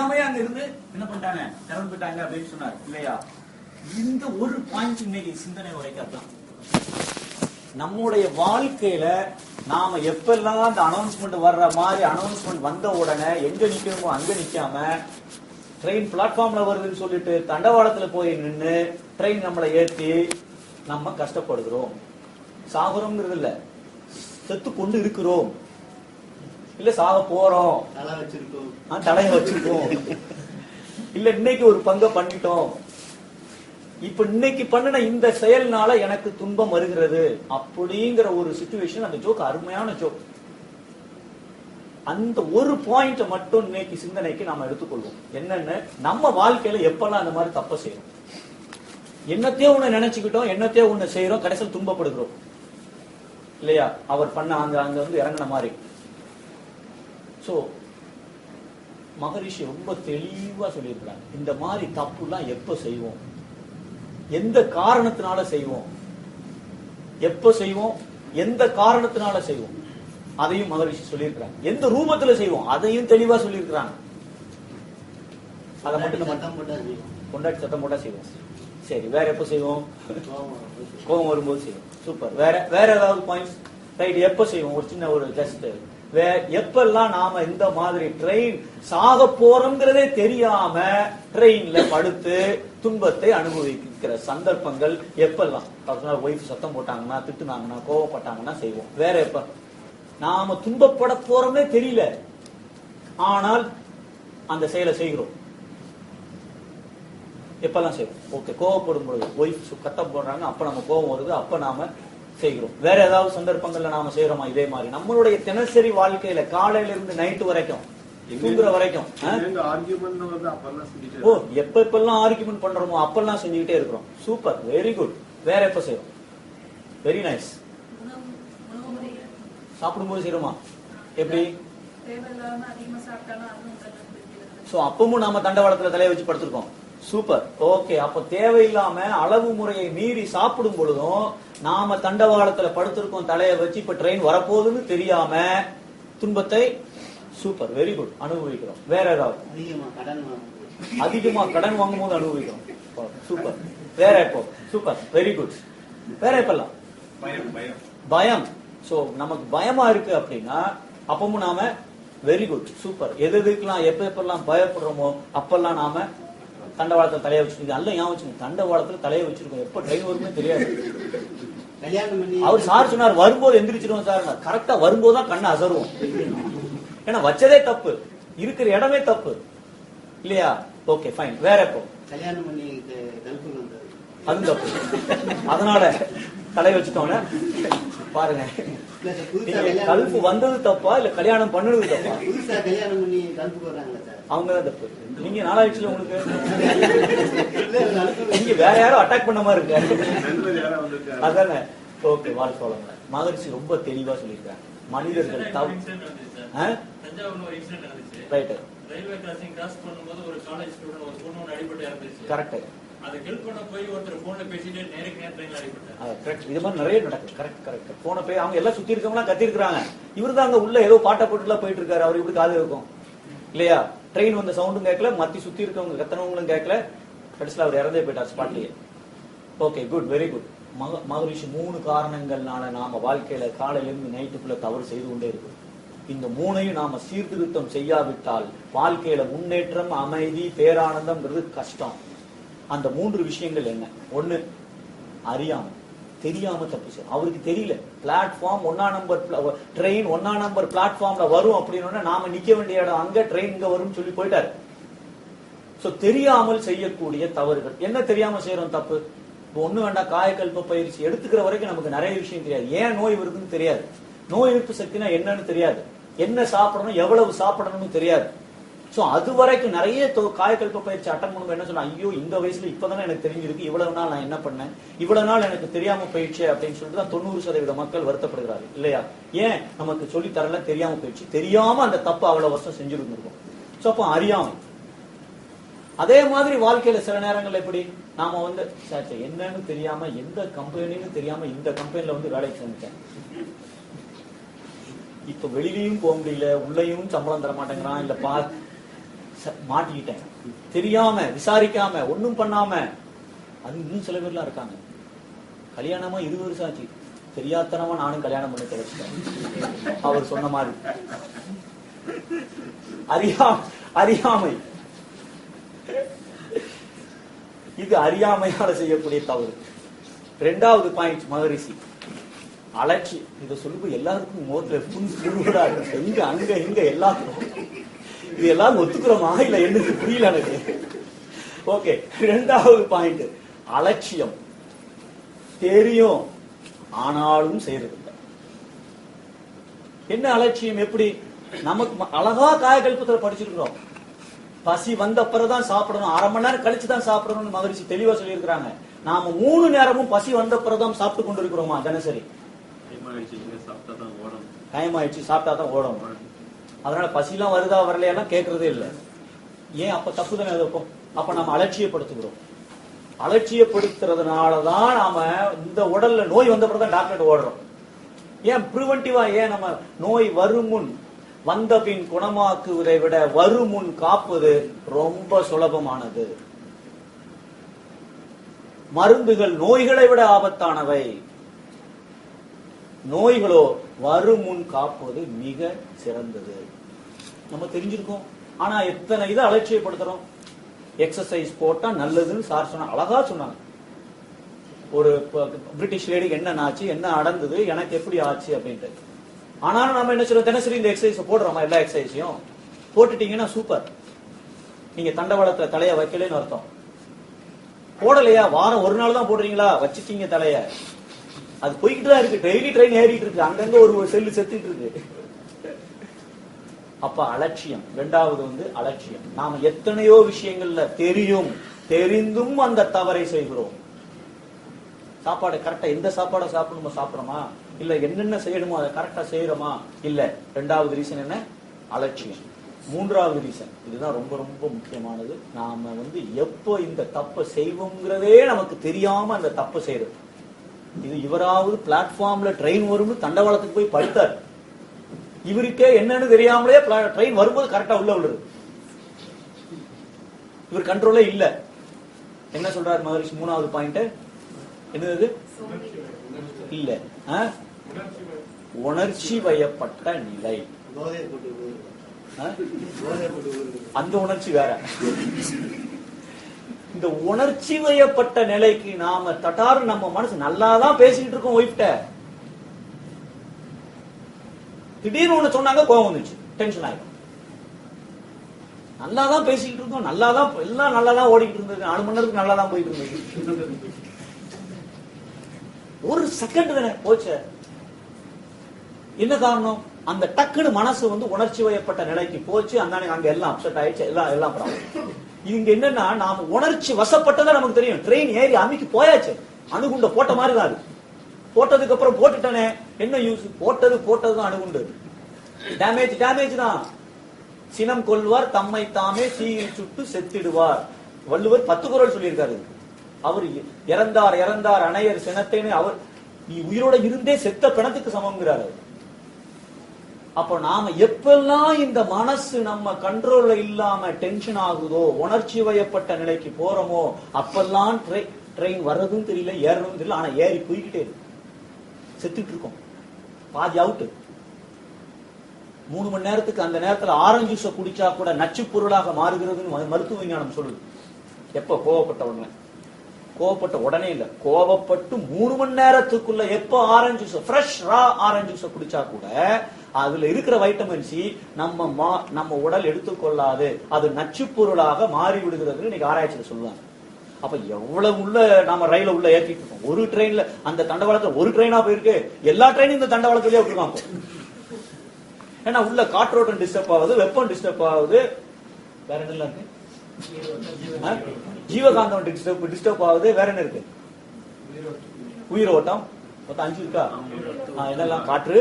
அங்க இருந்து என்ன பண்ணிட்டாங்க, திறந்து போயிட்டாங்க அப்படின்னு சொன்னார் இல்லையா? இந்த ஒரு பாயிண்ட் இன்னைக்கு சிந்தனை உரைக்கலாம். நம்முடைய வாழ்க்கையில நாம எப்பெல்லாம் அந்த அனௌன்ஸ்மெண்ட் வர்ற மாதிரி அனௌன்ஸ்மெண்ட் வந்த உடனே எங்க நிக்கணுமோ அங்க நிக்காம ட்ரெயின் பிளாட்ஃபார்ம்ல வருதுன்னு சொல்லிட்டு தண்டவாளத்துல போய் நின்று ட்ரெயின் நம்மளை ஏற்றி நம்ம கஷ்டப்படுகிறோம். சாகுறோம்ங்கிறது இல்ல, செத்து கொண்டு இருக்கிறோம், இல்ல சாக போறோம், தலையை வச்சிருக்கோம், இல்ல இன்னைக்கு ஒரு பங்க பண்ணிட்டோம், இப்ப இன்னைக்கு பண்ணின இந்த செயல்னால எனக்கு துன்பம் வருகிறது அப்படிங்கிற ஒரு சிச்சுவேஷன். அந்த ஜோக் அருமையான ஜோக். அந்த ஒரு பாயிண்ட் மட்டும் இன்னைக்கு சிந்தனைக்கு நாம எடுத்துக்கொள்வோம். என்னன்னு, நம்ம வாழ்க்கையில எப்பெல்லாம் அந்த மாதிரி தப்ப செய்யறோம், என்னத்தையோ ஒண்ணு நினைச்சுக்கிட்டோம், என்னத்தையோ ஒண்ணு செய்யறோம், கடைசியில் துன்பப்படுகிறோம் இல்லையா? அவர் பண்ண அங்க வந்து இறங்கின மாதிரி. சோ மகரிஷி ரொம்ப தெளிவா சொல்லியிருக்கிறாங்க, இந்த மாதிரி தப்பு எல்லாம் எப்ப செய்வோம், எந்த காரணத்தினால செய்வோம், எப்ப செய்வோம், எந்த காரணத்தினால செய்வோம், அதையும் மகரிஷி சொல்லியிருக்கிறாங்க. எந்த ரூபத்துல செய்வோம் அதையும் தெளிவா சொல்லியிருக்கிறாங்க. அதை மட்டும் கொண்டாடி சத்தம் போட்டா செய்வோம். சரி, வேற எப்ப செய்வோம்? கோபம் வரும்போது செய்வோம். சூப்பர். வேற ஏதாவது பாயிண்ட்ஸ்? ரைட். எப்ப செய்வோம்? ஒரு சின்ன ஒரு ஜஸ்ட் எப்பெல்லாம் நாம இந்த மாதிரி ட்ரெயின் சாக போறோம்ங்கிறதே தெரியாம ட்ரெயின்ல படுத்து துன்பத்தை அனுபவிக்கிற சந்தர்ப்பங்கள் எப்பெல்லாம்? ஒய்ஃப் சத்தம் போட்டாங்கன்னா, திட்டுனாங்கன்னா, கோவப்பட்டாங்கன்னா செய்வோம். வேற எப்ப? நாம துன்பப்பட போறோம்னே தெரியல, ஆனால் அந்த செயலை செய்கிறோம். எப்பெல்லாம் செய்வோம்? ஓகே, கோவப்படும் பொழுது ஒய்ஃப் கத்தம் போடுறாங்க, அப்ப நம்ம கோவம் வருது, அப்ப நாம செய்கிறோம். வேற ஏதாவது சந்தர்ப்பங்கள்ல நாம செய்யறோமா இதே மாதிரி? நம்மளுடைய தினசரி வாழ்க்கையில காலையில இருந்து நைட்டு வரைக்கும் தூங்குற வரைக்கும் எப்பெல்லாம் ஆர்கியூமெண்ட் பண்றோமோ அப்பெல்லாம் செஞ்சுக்கிட்டே இருக்கிறோம். Super, very good. வேற எப்ப செய்யறோம்? Very nice. சாப்பிடும்போது செய்யறோமா? எப்படி? சோ அப்பவும் நாம தண்டவாளத்துல தலையை வச்சு படுத்திருக்கோம். Super, okay. அப்ப தேவையில்லாம அளவு முறையை மீறி சாப்பிடும் பொழுதும் நாம தண்டவாளத்துல படுத்திருக்கோம் தலையை வச்சு. இப்ப ட்ரெயின் வரப்போகுதுன்னு தெரியாம துன்பத்தை, சூப்பர், வெரி குட், அனுபவிக்கிறோம். வேற ஏதாவது? அதிகமா கடன் வாங்கும் போது அனுபவிக்கிறோம். சூப்பர். வேற எப்போ? Super, very good. வேற எப்பெல்லாம்? பயம். சோ நமக்கு பயமா இருக்கு அப்படின்னா அப்பவும் நாம, வெரி குட், சூப்பர். எதுக்கெல்லாம் எப்பெல்லாம் பயப்படுறோமோ அப்பெல்லாம் நாம தண்டவாளத்துல தலையை வச்சிருக்கீங்க. அல்ல ஏன் வச்சுங்க, தண்டவாளத்துல தலையை வச்சிருக்கோம். எப்ப ட்ரெயின் வருமே தெரியாது. அவர் சார் சொன்னார் வரும்போது எந்திரிச்சிருவோம் சார். கரெக்டா வரும்போதுதான் கண்ணை அசருவோம். ஏன்னா வச்சதே தப்பு, இருக்கிற இடமே தப்பு இல்லையா? Okay, fine. வேற எப்போ? கல்யாணம் பண்ணி அது தப்பு, அதனால தலையை வச்சுட்டோன்னு பாருங்க. கல்பு வந்தது தப்பா இல்ல கல்யாணம் பண்ணது தப்பா? அவங்கதான் தப்பு. நீங்க நாளாயிடுச்சுல உங்களுக்கு, நீங்க வேற யாரும் அட்டாக் பண்ண மாதிரி இருக்கு அதானே? ஓகே, வாழ்க்கை வளங்க. மகரிஷி ரொம்ப தெளிவா சொல்லியிருக்காங்க, மனிதர்கள் ரைட். ரயில்வே கிராசிங் கிராஸ் பண்ணும்போது ஒரு காலேஜ் ஸ்டூடண்ட் ஒரு பொண்ணு அடிபட்டு இறந்துச்சு. கரெக்ட். அது ஹெல்ப் பண்ண போய் ஒருத்தர் போன்ல பேசிட்டு நேருக்கு நேர் ட்ரெயின்ல அடிபட்டாரு. கரெக்ட். இது மாதிரி நிறைய நடக்குது. கரெக்ட். போன போய் அவங்க எல்லாம் சுத்தி இருக்கவங்க கத்தி இருக்காங்க, இவரு தான் அங்க உள்ள ஏதோ பாட்டை போட்டுலாம் போயிட்டு இருக்காரு. அவர் இப்படி காது இருக்கும் இல்லையா? ட்ரெயின் வந்த சவுண்டும் கேட்கல, மத்தி சுத்தி இருக்கவங்க கத்தனவங்களும் கேட்கல. கடைசியில் அவர் இறந்தே போயிட்டார் ஸ்பாட்லயே. Okay, good, very good. Maharishi 3 காரணங்கள்னால நாம வாழ்க்கையில காலையில இருந்து நைட்டுக்குள்ள தவறு செய்து கொண்டே இருக்கும். இந்த 3ஐயும் நாம சீர்திருத்தம் செய்யாவிட்டால் வாழ்க்கையில முன்னேற்றம், அமைதி, பேரானந்தம்ங்கிறது கஷ்டம். அந்த 3 விஷயங்கள் என்ன? 1, அறியாம, தெரியாம தப்பு செய்யும். அவருக்கு தெரியல பிளாட்ஃபார்ம் 1ஆம் நம்பர் ட்ரெயின் 1ஆம் நம்பர் பிளாட்ஃபார்ம்ல வரும் அப்படின்னு நாம நிக்க வேண்டிய இடம் அங்க, ட்ரெயின் இங்க வரும்னு சொல்லி போயிட்டாரு. சோ தெரியாமல் செய்யக்கூடிய தவறுகள் என்ன? தெரியாம செய்யறோம் தப்பு. ஒண்ணு வேண்டாம், காயக்கல்ப பயிற்சி எடுத்துக்கிற வரைக்கும் நமக்கு நிறைய விஷயம் தெரியாது. ஏன் நோய் வருதுன்னு தெரியாது, நோய் எதிர்ப்பு சக்தினா என்னன்னு தெரியாது, என்ன சாப்பிடணும் எவ்வளவு சாப்பிடணும்னு தெரியாது. சோ அது வரைக்கும் நிறைய காயக்கல்ப பயிற்சி அட்டன் பண்ணும்போது என்ன சொன்னா, ஐயோ இந்த வயசுல இப்பதானே எனக்கு தெரிஞ்சிருக்கு, இவ்வளவு நாள் நான் என்ன பண்ணேன், இவ்வளவு நாள் எனக்கு தெரியாம போயிடுச்சு அப்படின்னு சொல்லிட்டு தான் 90% மக்கள் வருத்தப்படுகிறாரு இல்லையா? ஏன் நமக்கு சொல்லி தரல, தெரியாம போயிடுச்சு. தெரியாம அந்த தப்பு அவ்வளவு வருஷம் செஞ்சிருந்திருக்கும். சோ அப்போ அறியாமை. அதே மாதிரி வாழ்க்கையில சில நேரங்கள் எப்படி நாம என்னன்னு தெரியாம, எந்த கம்பெனின்னு தெரியாம இந்த கம்பெனில வேலைக்கு செஞ்சேன், இப்ப வெளியிலயும் போக முடியல, உள்ளயும் சம்பளம் தர மாட்டேங்கிறான், இல்ல மாட்டிக்கிட்டேன், தெரியாம விசாரிக்காம ஒன்னும் பண்ணாம. அது இன்னும் சில பேர்லாம் இருக்காங்க. கல்யாணமா 20 வருஷம் ஆச்சு, தெரியாதனமா நானும் கல்யாணம் பண்ணி கிடைச்சிட்டேன். அவர் சொன்ன மாதிரி அறியாமை. இது அறியாமையால செய்யக்கூடிய தவறு. 2வது பாயிண்ட் மகரிஷி அலட்சி. இதை சொல்லும்போது எல்லாருக்கும் மோட்ல புரியுதா? எங்க அங்க இங்க எல்லாத்துக்கும் இது எல்லாம் ஒத்துக்கிறோமா இல்ல என்னது புரியல எனக்கு. ஓகே, 2வது பாயிண்ட் அலட்சியம். தெரியும் ஆனாலும் செய்யறது. என்ன அலட்சியம்? எப்படி? நமக்கு அழகா காயகல்பத்துல படிச்சிருக்கிறோம், பசி வந்த பிறகுதான் சாப்பிடணும், 1/2 மணி நேரம் கழிச்சுதான் சாப்பிடணும்னு மகரிஷி தெளிவா சொல்லியிருக்கிறாங்க. நாம 3 நேரமும் பசி வந்த பிறகுதான் சாப்பிட்டு கொண்டு இருக்கிறோமா? தினசரி டைம் ஆயிடுச்சு சாப்பிட்டா தான் ஓடணும். அதனால பசிலாம் வருதா வரலையெல்லாம் கேட்கறதே இல்லை. ஏன்? அப்ப தப்பு தானே இருக்கும். அப்ப நம்ம அலட்சியப்படுத்துகிறோம். அலட்சியப்படுத்துறதுனாலதான் நாம இந்த உடல்ல நோய் வந்த பிறகுதான் டாக்டர் ஓடுறோம். ஏன் பிரிவென்டிவா? ஏன் நம்ம நோய் வருமுன் வந்த பின் குணமாக்குவதை விட வருமுன் காப்பது ரொம்ப சுலபமானது. மருந்துகள் நோய்களை விட ஆபத்தானவை, நோய்களோ வருமுன் காப்பது மிக சிறந்தது. நம்ம தெரிஞ்சிருக்கோம், ஆனா எத்தனை இதை அலட்சியப்படுத்துறோம். எக்ஸசைஸ் போட்டா நல்லதுன்னு சார் சொன்னா, அழகா சொன்னாங்க. ஒரு பிரிட்டிஷ் லேடிக்கு என்ன ஆச்சு, என்ன நடந்தது, எனக்கு எப்படி ஆச்சு அப்படின்ட்டு. ஆனாலும் நம்ம என்ன சொல்றோம், தினசரி இந்த எக்ஸசைஸ் போடுறோமா? எல்லா எக்ஸசைஸையும் போட்டுட்டீங்கன்னா சூப்பர். நீங்க தண்டவாளத்துல தலைய வைக்கலன்னு அர்த்தம். போடலையா? வாரம் ஒரு நாள் தான் போடுறீங்களா? வச்சுட்டீங்க தலைய. அது போய்கிட்டு தான் இருக்கு, டெய்லி ட்ரெயின் ஏறிட்டு இருக்கு, அங்கங்க ஒரு செல்லு செத்துட்டு இருக்கு. அப்ப அலட்சியம். 2வது அலட்சியம். நாம எத்தனையோ விஷயங்கள்ல தெரிந்தும் அந்த தவறை செய்கிறோம். சாப்பாடு கரெக்டா எந்த சாப்பாடை சாப்பிடணுமோ சாப்பிடுறோமா? இல்ல என்னென்ன செய்யணுமோ அதை கரெக்டா செய்யறோமா? இல்ல. 2வது ரீசன் என்ன? அலட்சியம். 3வது ரீசன், இதுதான் ரொம்ப ரொம்ப முக்கியமானது. நாம எப்போ இந்த தப்பை செய்வோங்கிறதே நமக்கு தெரியாம அந்த தப்பை செய்யறது. இது இவராவது பிளாட்ஃபார்ம்ல ட்ரெயின் வரும்னு தண்டவாளத்துக்கு போய் படுத்தார். இவருக்கே என்னன்னு தெரியாமலே ட்ரெயின் வரும்போது கரெக்டா உள்ள விடுறது. இவர் கண்ட்ரோலே இல்ல. என்ன சொல்றாரு மகரிஷி? 3வது பாயிண்ட் என்னது? இல்ல, உணர்ச்சி வயப்பட்ட நிலை. அந்த உணர்ச்சி வேற. இந்த உணர்ச்சி வயப்பட்ட நிலைக்கு நாம தட்டாரு நம்ம மனசு நல்லாதான் பேசிட்டு இருக்கோம் ஒய்ஃப்ட, திடீர்னு ஒண்ணு சொன்னாங்க கோவம் வந்துச்சு, டென்ஷன் ஆயிடும். நல்லாதான் பேசிக்கிட்டு இருக்கோம், நல்லாதான் எல்லாம் நல்லாதான் ஓடிக்கிட்டு இருந்தது, 4 மணி நேரத்துக்கு நல்லாதான் போயிட்டு இருந்தது. ஒரு செகண்ட் தானே போச்சு. என்ன காரணம்? அந்த டக்குன்னு மனசு உணர்ச்சி வயப்பட்ட நிலைக்கு போச்சு. அங்க எல்லாம் அப்செட் ஆயிடுச்சு, எல்லாம் ப்ராப்ளம். இங்க என்னன்னா, நாம உணர்ச்சி வசப்பட்டதா நமக்கு தெரியும். ட்ரெயின் ஏறி அமைக்கு போயாச்சு, அணுகுண்ட போட்ட மாதிரி தான். போட்டதுக்கு அப்புறம் போட்டுட்டானே என்ன யூஸ்? போட்டதுதான் அணுகுண்டு. டேமேஜ் தான். சினம் கொள்வார் தம்மை தாமே தீயில் சுட்டு செத்திடுவார். வள்ளுவர் 10 குறள் சொல்லியிருக்காரு. அவர் இறந்தார் அணையர் சினத்தைன்னு, அவர் நீ உயிரோட இருந்தே செத்த பிணத்துக்கு சமம்ங்கிறார். அப்ப நாம எப்பெல்லாம் இந்த மனசு நம்ம கண்ட்ரோல்ல இல்லாம டென்ஷன் ஆகுதோ, உணர்ச்சி வயப்பட்ட நிலைக்கு போறோமோ, அப்பெல்லாம் ட்ரெயின் வர்றதும் தெரியல, ஏறதும் தெரியல. ஆனா ஏறி போய்கிட்டே இருக்கு, செத்துட்டு இருக்கோம், பாதி அவுட்டு. 3 மணி நேரத்துக்கு அந்த நேரத்துல ஆரஞ்சு ஜூஸை குடிச்சா கூட நச்சு பொருளாக மாறுகிறதுன்னு மருத்துவ விஞ்ஞானம் சொல்லுது. எப்ப? கோவப்பட்ட உடனே இல்ல, கோவப்பட்டு 3 மணி நேரத்துக்குள்ள எப்ப ஆரஞ்சு ஜூஸ், ஃப்ரெஷ் ரா ஆரஞ்சு ஜூஸை குடிச்சா கூட அதுல இருக்கிற வைட்டமின் சி நம்ம உடல் எடுத்துக்கொள்ளாது, அது நச்சு பொருளாக மாறி விடுகிறதுன்னு இன்னைக்கு ஆராய்ச்சியில சொல்லுவாங்க. அப்ப எவ்வளவு உள்ள நாம ரயில உள்ள ஏற்றிட்டு இருக்கோம். ஒரு ட்ரெயின்ல அந்த தண்டவாளத்துல ஒரு ட்ரெயினா போயிருக்கு, எல்லா ட்ரெயினும் இந்த தண்டவாளத்திலேயே விட்டுருக்காங்க. ஏன்னா உள்ள காற்றோட்டம் டிஸ்டர்ப் ஆகுது, வெப்பம் டிஸ்டர்ப் ஆகுது, வேற என்ன இருக்கு? ஜீவகாந்தம் டிஸ்டர்ப் ஆகுது, வேற என்ன இருக்கு? உயிரோட்டம். மொத்தம் 5 இருக்கா? என்னெல்லாம்? காற்று,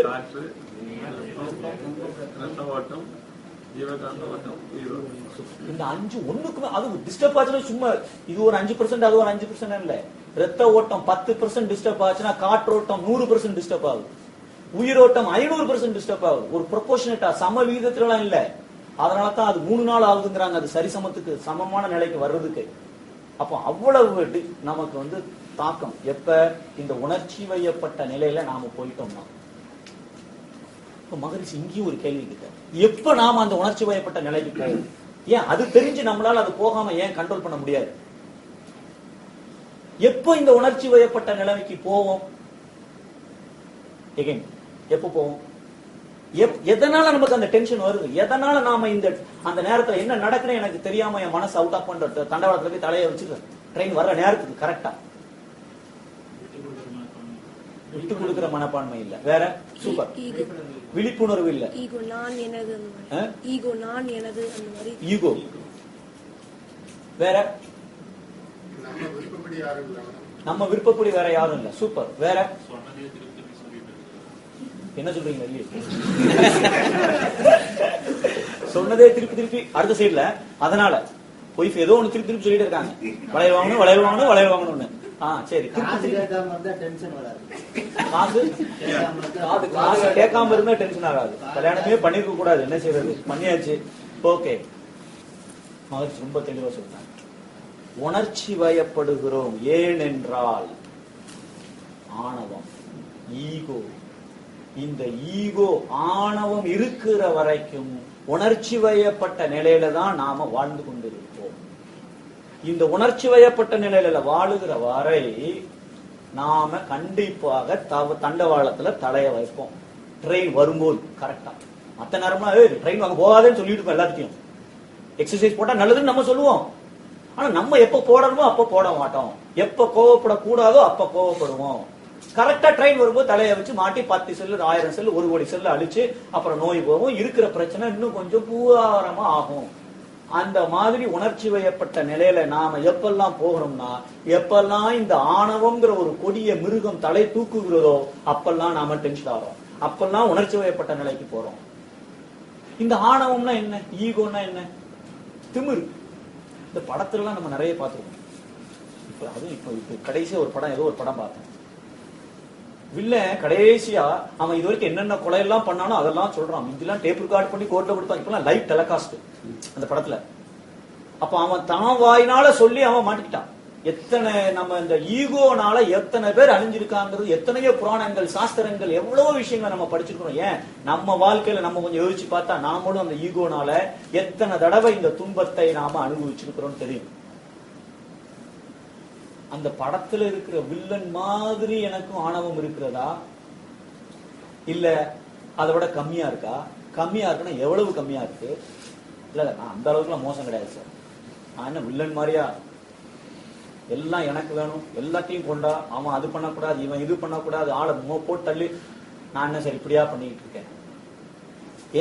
இந்த 5 ஒண்ணுக்குமே அது டிஸ்டர்ப் ஆச்சுன்னா சும்மா இது ஒரு 5%, அது ஒரு 5% இல்ல. ரத்த ஓட்டம் 10% டிஸ்டர்ப் ஆச்சுன்னா காற்றோட்டம் 100% டிஸ்டர்ப் ஆகுது, உயிரோட்டம் 500% டிஸ்டர்ப் ஆகுது. ஒரு ப்ரொபோர்ஷனேட்டா சம விகிதத்துல இல்ல. அதனாலதான் அது 3 நாள் ஆகுதுங்கிறாங்க, அது சரிசமத்துக்கு சமமான நிலைக்கு வர்றதுக்கு. அப்போ அவ்வளவு நமக்கு தாக்கம் எப்ப இந்த உணர்ச்சி வயப்பட்ட நிலையில நாம போயிட்டோம்னா. மகரிஷி இங்கேயும் ஒரு கேள்வி கிட்ட, எப்ப நாம அந்த உணர்ச்சி வயப்பட்ட நிலைக்கு போகும்? ஏன் அது தெரிஞ்சு நம்மளால அது போகாம ஏன் கண்ட்ரோல் பண்ண முடியாது? எப்ப இந்த உணர்ச்சி வயப்பட்ட நிலைமைக்கு போவோம்? எப்ப போவோம்? எதனால நமக்கு அந்த டென்ஷன் வருது? எதனால நாம அந்த நேரத்துல என்ன நடக்குன்னு எனக்கு தெரியாம என் மனசு அவுட் ஆஃப் பண்ற தண்டவாளத்துல போய் தலையை வச்சுக்க ட்ரெயின் வர்ற நேரத்துக்கு கரெக்டா விட்டு கொடுக்கிற மனப்பான்மை இல்ல, வேற சூப்பர் விழிப்புணர்வு இல்ல, ஈகோ, வேற நம்ம விருப்பப்படி வேற யாரும் இல்ல, சூப்பர், வேற என்ன சொல்றீங்க? சொன்னதே திருப்பி திருப்பி அடுத்த சைடுல. அதனால ஒய்ஃப் ஏதோ ஒண்ணு திருப்பி திருப்பி சொல்லிட்டு இருக்காங்க, வளையல் வாங்கணும் வளையல் வாங்கணும் வளையல் வாங்கணும்னு. சரி, காசு கேட்காம இருந்தா டென்ஷன் ஆகாது. கல்யாணமே பண்ணிருக்க கூடாது, என்ன செய்யறது, பண்ணியாச்சு, ஓகே. மகரிஷி ரொம்ப தெளிவா சொல்றாங்க, உணர்ச்சி வயப்படுகிறோம் ஏனென்றால் ஆணவம், ஈகோ. இந்த ஈகோ ஆணவம் இருக்கிற வரைக்கும் உணர்ச்சி வயப்பட்ட நிலையில தான் நாம வாழ்ந்து கொண்டிருப்போம். இந்த உணர்ச்சி வயப்பட்ட நிலையில வாழுகிற வரை நாம கண்டிப்பாக தண்டவாளத்துல தலைய வைப்போம். ட்ரெயின் வரும்போது கரெக்டா மத்த நேரமா ட்ரெயின் வாங்க போகாதேன்னு சொல்லிட்டு இருப்போம் எல்லாத்தையும். எக்ஸசைஸ் போட்டா நல்லதுன்னு நம்ம சொல்லுவோம், ஆனா நம்ம எப்ப போடணுமோ அப்ப போட மாட்டோம், எப்ப கோவப்படக்கூடாதோ அப்ப கோவப்படுவோம். கரெக்டா ட்ரெயின் வரும்போது தலையை வச்சு மாட்டி 10 செல்லு 1000 செல்லு 1 கோடி செல்லு அழிச்சு அப்புறம் நோய் போகும், இருக்கிற பிரச்சனை இன்னும் கொஞ்சம் பூவாரமா ஆகும். அந்த மாதிரி உணர்ச்சி வயப்பட்ட நிலையில நாம எப்பெல்லாம் போகிறோம்னா, எப்பெல்லாம் இந்த ஆணவம்ங்கிற ஒரு கொடிய மிருகம் தலை தூக்குகிறதோ அப்பெல்லாம் நாம டென்ஷன் ஆகிறோம், அப்பெல்லாம் உணர்ச்சி வயப்பட்ட நிலைக்கு போறோம். இந்த ஆணவம்னா என்ன, ஈகோன்னா என்ன, திமிரு. இந்த படத்துல எல்லாம் நம்ம நிறைய பார்த்துருக்கோம். இப்ப கடைசியா ஒரு படம், ஏதோ ஒரு படம் பார்த்தேன், வில்ல கடைசியா அவன் இது வரைக்கும் என்னென்ன கொலையெல்லாம் பண்ணானோ அதெல்லாம் சொல்றான். இதெல்லாம் டேப் ரெக்கார்ட் பண்ணி கோர்ட்ல கொடுப்பாங்க, இப்பெல்லாம் லைவ் டெலிகாஸ்ட் அந்த படத்துல. அப்ப அவன் தான் வாயினால சொல்லி அவன் மாட்டிக்கிட்டான். எத்தனை நம்ம இந்த ஈகோனால எத்தனை பேர் அழிஞ்சிருக்காங்கிறது, எத்தனையோ புராணங்கள் சாஸ்திரங்கள் எவ்வளவோ விஷயங்களை நம்ம படிச்சிருக்கிறோம். ஏன் நம்ம வாழ்க்கையில நம்ம கொஞ்சம் யோசிச்சு பார்த்தா நாமளும் அந்த ஈகோனால எத்தனை தடவை இந்த துன்பத்தை நாம அனுபவிச்சிருக்கிறோம் தெரியும். அந்த படத்துல இருக்கிற வில்லன் மாதிரி எனக்கும் ஆணவம் இருக்கிறதா, இல்ல அதை விட கம்மியா இருக்கா? கம்மியா இருக்குன்னா எவ்வளவு கம்மியா இருக்கு? இல்ல நான் அந்த அளவுக்குலாம் மோசம் கிடையாது சார், நான் என்ன வில்லன் மாதிரியா, எல்லாம் எனக்கு வேணும், எல்லாத்தையும் கொண்டா, அவன் அது பண்ணக்கூடாது இவன் இது பண்ணக்கூடாது, ஆளை போட்டு தள்ளி, நான் என்ன சார் இப்படியா பண்ணிட்டு இருக்கேன்?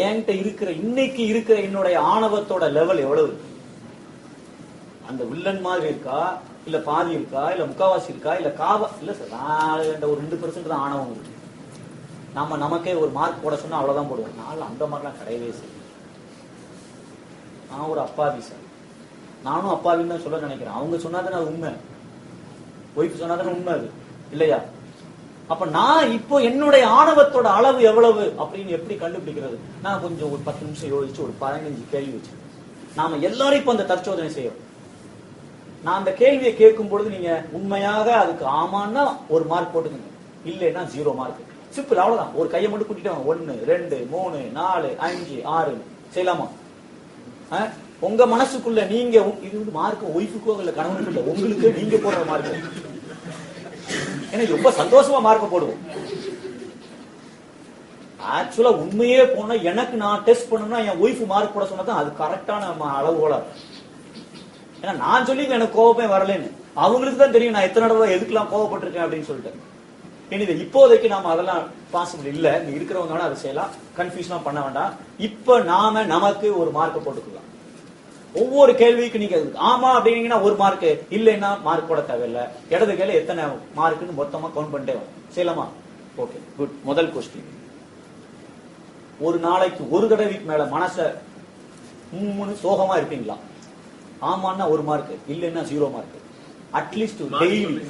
என்கிட்ட இருக்கிற இன்னைக்கு இருக்கிற என்னுடைய ஆணவத்தோட லெவல் எவ்வளவு இருக்கு? அந்த வில்லன் மாதிரி இருக்கா, இல்ல பாதி இருக்கா, இல்ல முக்காவாசி இருக்கா, இல்ல இல்ல சார் நான் ஒரு 2% தான் ஆணவம் இருக்கு. நம்ம நமக்கே ஒரு மார்க் போட சொன்னா அவ்வளவுதான் போடுவோம். நான் அந்த மாதிரிலாம் கிடையவே சார். நான் ஒரு அப்பாவி சார், நானும் அப்பாவின்னு தான் சொல்ல நினைக்கிறேன். அவங்க சொன்னாதானே அது உண்மை, ஒய்ஃப் சொன்னாதானே உண்மை அது இல்லையா? அப்ப நான் இப்போ என்னுடைய ஆணவத்தோட அளவு எவ்வளவு அப்படின்னு எப்படி கண்டுபிடிக்கிறது? நான் கொஞ்சம் ஒரு 10 நிமிஷம் யோசிச்சு ஒரு 15 கேள்வி வச்சிருக்கேன். நாம எல்லாரும் இப்ப அந்த தற்சோதனை செய்யறோம். நான் அந்த கேள்வியை கேட்கும் பொழுது நீங்க உண்மையாக அதுக்கு ஆமான்னா ஒரு மார்க் போட்டுக்கங்க, இல்லைன்னா 0 மார்க். சிம்பிள், அவ்வளவுதான். ஒரு கையை மட்டும் கூட்டிட்டு 1 2 3 4 5 6 செய்யலாமா? உங்க மனசுக்குள்ள நீங்க இது மார்க் ஒய்ஃபுக்கோ இல்ல கணவனுக்கு இல்ல, உங்களுக்கு நீங்க போடுற மார்க். எனக்கு ரொம்ப சந்தோஷமா மார்க் போடுவோம். ஆக்சுவலா உண்மையே போனா எனக்கு நான் டெஸ்ட் பண்ணணும்னா என் ஒய்ஃப் மார்க் போட சொன்னதான் அது கரெக்டான அளவுகோலா. ஏன்னா நான் சொல்லி எனக்கு கோவமே வரலன்னு அவங்களுக்கு தான் தெரியும் நான் எத்தனை தடவை எதுக்கெல்லாம் கோவப்பட்டிருக்கேன் அப்படின்னு சொல்லிட்டு. எனவே இப்போதைக்கு நாம அதெல்லாம் பாசிபிள் இல்ல, நீ இருக்கிறவங்க அதை செய்யலாம், கன்ஃபியூஷன் பண்ண வேண்டாம். இப்ப நாம நமக்கு ஒரு மார்க் போட்டுக்கலாம். ஒவ்வொரு கேள்விக்கு நீங்க ஆமா அப்படின்னீங்கன்னா 1 மார்க், இல்லைன்னா மார்க் போட தேவையில்லை. இடது கையில எத்தனை மார்க்குன்னு மொத்தமா கவுண்ட் பண்ணிட்டே வரும். செய்யலாமா? Okay, good. முதல் கொஸ்டின், ஒரு நாளைக்கு ஒரு தடவைக்கு மேல மனச சோகமா இருப்பீங்களா? ஆமான்னா 1 மார்க், இல்லைன்னா 0 மார்க். அட்லீஸ்ட் டெய்லி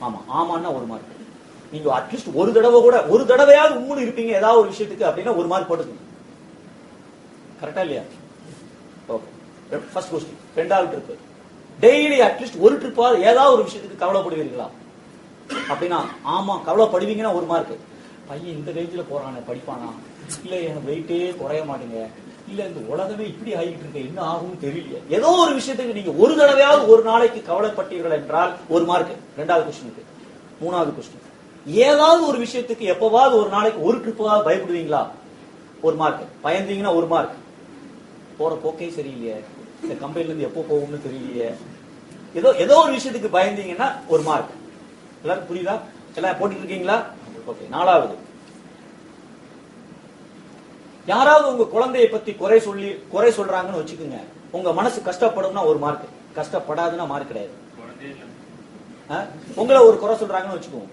ஆமா ஆமான்னா 1 மார்க். நீங்க அட்லீஸ்ட் ஒரு தடவையாவது உம்முன்னு இருப்பீங்க ஏதாவது ஒரு விஷயத்துக்கு அப்படின்னா 1 மார்க் போட்டுக்கணும். கரெக்டா இல்லையா? Okay, first question. ரெண்டாவது ட்ரிப், டெய்லி அட்லீஸ்ட் ஒரு ட்ரிப்பாவது ஏதாவது ஒரு விஷயத்துக்கு கவலைப்படுவீர்களா அப்படின்னா ஆமா கவலைப்படுவீங்கன்னா ஒரு மார்க். பையன் இந்த ரேஞ்சில் போறானே படிப்பானா, இல்ல எனக்கு வெயிட்டே குறைய மாட்டேங்க, இல்ல இந்த உலகமே இப்படி ஆகிட்டு இருக்க என்ன ஆகும் தெரியல, ஏதோ ஒரு விஷயத்துக்கு நீங்க ஒரு தடவையாவது ஒரு நாளைக்கு கவலைப்பட்டீர்கள் என்றால் ஒரு மார்க். ரெண்டாவது கொஸ்டினுக்கு. மூணாவது கொஸ்டின், ஏதாவது ஒரு விஷயத்துக்கு எப்பவாவது ஒரு நாளைக்கு ஒரு ட்ரிப்பாவது பயப்படுவீங்களா, ஒரு மார்க். பயந்தீங்கன்னா ஒரு மார்க். போற போக்கே சரியில்லையே, இந்த கம்பெனில இருந்து எப்போ போகும்னு தெரியலையே, ஏதோ ஒரு விஷயத்துக்கு பயந்தீங்கன்னா ஒரு மார்க். எல்லாரும் புரியுதா? எல்லாம் போட்டுட்டு இருக்கீங்களா? ஓகே. நாலாவது, யாராவது உங்க குழந்தையை பத்தி குறை சொல்றாங்கன்னு வச்சுக்கோங்க, உங்க மனசு கஷ்டப்படும்னா ஒரு மார்க், கஷ்டப்படாதுன்னா மார்க் கிடையாது. உங்களை ஒரு குறை சொல்றாங்கன்னு வச்சுக்கோங்க,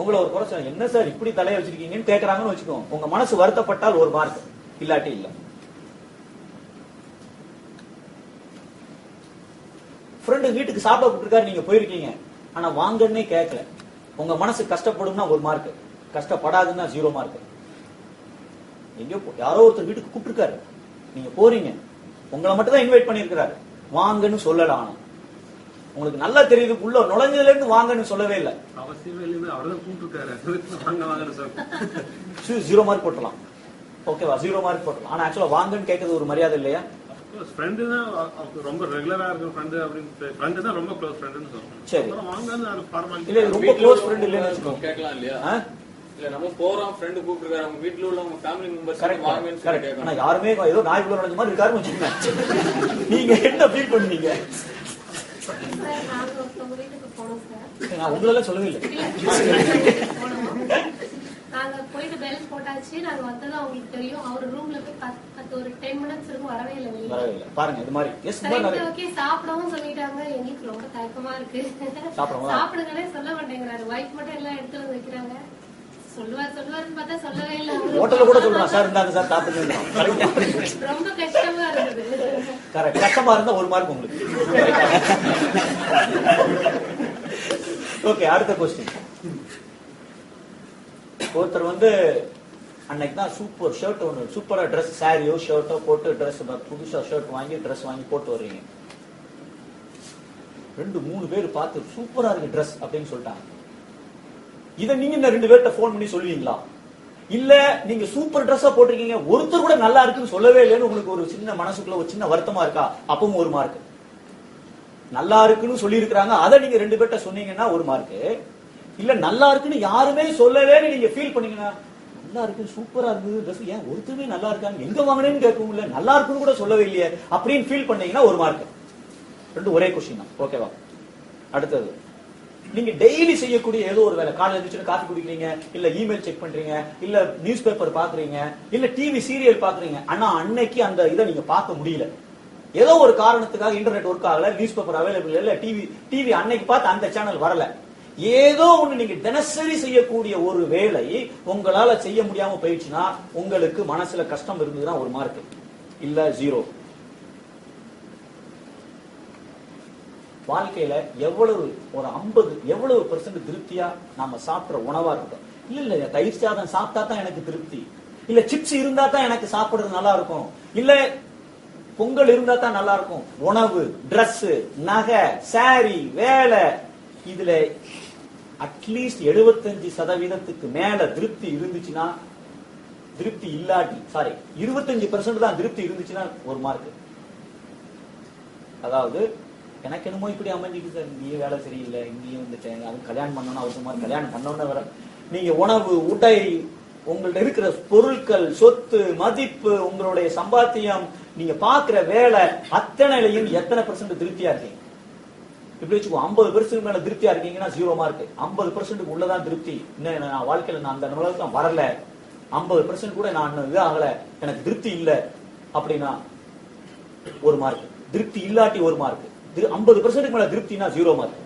உங்களை ஒரு குறை சொல்றாங்க, என்ன சார் இப்படி தலையை வச்சிருக்கீங்கன்னு கேட்கறாங்கன்னு வச்சுக்கோங்க, உங்க மனசு வருத்தப்பட்டால் ஒரு மார்க், இல்லாட்டி இல்ல. ஃப்ரெண்டு வீட்டுக்கு சாப்பிட கூப்பிட்டுருக்காரு, நீங்க போயிருக்கீங்க, ஆனா வாங்கன்னே கேட்கல, உங்க மனசு கஷ்டப்படும்னா ஒரு மார்க், கஷ்டப்படாதுன்னா 0 மார்க். எங்கயோ யாரோ ஒருத்தர் வீட்டுக்கு கூப்பிட்டுருக்காரு, நீங்க போறீங்க, உங்களை மட்டும் தான் இன்வைட் பண்ணிருக்கிறாரு, வாங்கன்னு சொல்லலாம், ஆனா உங்களுக்கு நல்லா தெரியுது உள்ள நுழைஞ்சதுல இருந்து வாங்கன்னு சொல்லவே இல்லை, அவசியமே இல்லை, அவர்தான் கூப்பிட்டுருக்காரு, 0 மார்க் போட்டலாம். ஓகேவா? 0 மார்க் போட்டலாம். ஆனா ஆக்சுவலா வாங்கன்னு கேட்கறது ஒரு மரியாதை இல்லையா? ஃப்ரெண்ட் தான் ரொம்ப ரெகுலரா இருக்க ஃப்ரெண்ட் அப்படினு, ஃப்ரெண்ட் தான் ரொம்ப க்ளோஸ் ஃப்ரெண்ட்னு சொல்றோம். சரி, வாங்கன்னு அது ஃபார்மாலிட்டி இல்ல, ரொம்ப க்ளோஸ் ஃப்ரெண்ட் இல்லன்னு கேட்கலாம் இல்லையா? இல்ல நம்ம போறோம், ஃப்ரெண்ட் கூப்பிட்டுருக்காரு, அவங்க வீட்ல உள்ளவங்க ஃபேமிலி மெம்பர்ஸ் வாங்கன்னு சொல்லி கேட்கணும். ஆனா யாருமே ஏதோ நாய்க்குள்ள நுழைஞ்ச மாதிரி இருக்காருன்னு வச்சுக்கோங்க, நீங்க என்ன ஃபீல் பண்ணீங்க? நாங்க ஒருத்தவங்க வீட்டுக்கு போனோம் சார். நான் உங்களெல்லாம் சொல்லவே இல்லை. நாங்க போயிட்டு பெல் போட்டாச்சு, நாங்க வந்ததும் அவங்களுக்கு தெரியும். அவர் ரூம்ல போய் ஒரு 10 மினிட்ஸ் இருக்கும், வரவே இல்லை. பாருங்க இது மாதிரி ஓகே சாப்பிடவும் சொல்லிட்டாங்க. எங்களுக்கு ரொம்ப தயக்கமா இருக்கு, சாப்பிடுங்கன்னே சொல்ல மாட்டேங்கிறாரு. வைஃப் மட்டும் எல்லாம் எடுத்து வந்து வைக்கிறாங்க. சொல்லுவாருன்னு பார்த்தா சொல்லவே இல்லை. ஹோட்டல்ல கூட சொல்றான், சார் இருந்தாங்க சார் சாப்பிடுங்க. ரொம்ப கஷ்டமா இருக்குது. கரெக்ட், கஷ்டமா இருந்தா ஒரு மார்க் உங்களுக்கு. ஓகே, அடுத்த கொஸ்டின். ஒருத்தர் அன்னைக்கு தான் சூப்பர் ஷர்ட் ஒன்று, சூப்பரா ட்ரெஸ், சாரியோ ஷர்ட்டோ போட்டு ட்ரெஸ், புதுசா ஷர்ட் வாங்கி ட்ரெஸ் வாங்கி போட்டு வர்றீங்க. 2-3 பேர் பார்த்து சூப்பரா இருக்கு ட்ரெஸ் அப்படின்னு சொல்லிட்டாங்க. இதை நீங்க இந்த 2 பேர்ட்ட போன் பண்ணி சொல்லுவீங்களா? இல்ல நீங்க சூப்பர் ட்ரெஸ்ஸா போட்டிருக்கீங்க, ஒருத்தர் கூட நல்லா இருக்குன்னு சொல்லவே இல்லைன்னு உங்களுக்கு ஒரு சின்ன மனசுக்குள்ள ஒரு சின்ன வருத்தமா இருக்கா? அப்பவும் ஒரு மார்க். நல்லா இருக்குன்னு சொல்லி இருக்கிறாங்க, அதை நீங்க 2 பேர்ட்ட சொன்னீங்கன்னா ஒரு மார்க். இல்ல நல்லா இருக்குன்னு யாருமே சொல்லவே நீங்க ஃபீல் பண்ணீங்கன்னா, நல்லா இருக்கு சூப்பரா இருக்குது ட்ரெஸ், ஏன் ஒருத்தருமே நல்லா இருக்காங்க எங்க வாங்கினேன்னு கேட்கவும் இல்ல, நல்லா இருக்குன்னு கூட சொல்லவே இல்லையே அப்படின்னு ஃபீல் பண்ணீங்கன்னா ஒரு மார்க். 2 ஒரே கொஸ்டின் தான். ஓகேவா? அடுத்தது, நீங்க டெய்லி செய்யக்கூடிய ஏதோ ஒரு வேலை, காலையில எழுந்திரிச்சு காஃபி குடிக்கிறீங்க, இல்ல இமெயில் செக் பண்றீங்க, இல்ல நியூஸ் பேப்பர் பாக்குறீங்க, இல்ல டிவி சீரியல் பாக்குறீங்க, ஆனா அன்னைக்கு அந்த இதை நீங்க பார்க்க முடியல, ஏதோ ஒரு காரணத்துக்காக இன்டர்நெட் ஒர்க் ஆகல, நியூஸ் பேப்பர் அவைலபிள் இல்ல, டிவி அன்னைக்கு பார்த்து அந்த சேனல் வரல, ஏதோ ஒண்ணு நீங்க தினசரி செய்யக்கூடிய ஒரு வேலை உங்களால செய்ய முடியாம போயிடுச்சுன்னா உங்களுக்கு மனசுல கஷ்டம் இருந்ததுன்னா ஒரு மார்க், இல்ல 0. வாழ்க்கையில எவ்வளவு ஒரு 50% திருப்தியா நாம சாப்பிடுற உணவா இருக்கட்டும், இல்ல தயிர் சாதம் சாப்பிட்டா தான் எனக்கு திருப்தி, இல்ல சிப்ஸ் இருந்தா தான் எனக்கு சாப்பிடுறது நல்லா இருக்கும், இல்ல பொங்கல் இருந்தா தான் நல்லா இருக்கும், உணவு, டிரெஸ், நகை, சாரி, வேலை, இதுல அட்லீஸ்ட் 75% மேல திருப்தி இருந்துச்சுன்னா, திருப்தி இல்லாட்டி 25% தான் திருப்தி இருந்துச்சுன்னா ஒரு மார்க். அதாவது எனக்கு என்னமோ இப்படி அமைஞ்சிருக்கு சார், இங்கேயும் வேலை சரியில்லை, இங்கேயும் வந்துட்டேன், அது கல்யாணம் பண்ணணும் அவருக்கு மாதிரி கல்யாணம் பண்ணோன்னு வர, நீங்க உணவு, உடை, உங்கள்ட்ட இருக்கிற பொருட்கள், சொத்து, மதிப்பு, உங்களுடைய சம்பாத்தியம், நீங்க பாக்குற வேலை, அத்தனையிலையும் எத்தனை % திருப்தியா இருக்கீங்க? இப்படி வச்சுக்கோ, 50% மேல திருப்தியா இருக்கீங்கன்னா 0 மார்க். 50% உள்ளதான் திருப்தி, இன்னும் நான் வாழ்க்கையில நான் அந்த நிலைக்கு வரல, 50% கூட நான் இது ஆகல, எனக்கு திருப்தி இல்ல அப்படின்னா ஒரு மார்க். திருப்தி இல்லாட்டி ஒரு மார்க். 50% மேல திருப்தினா 0 மார்க்.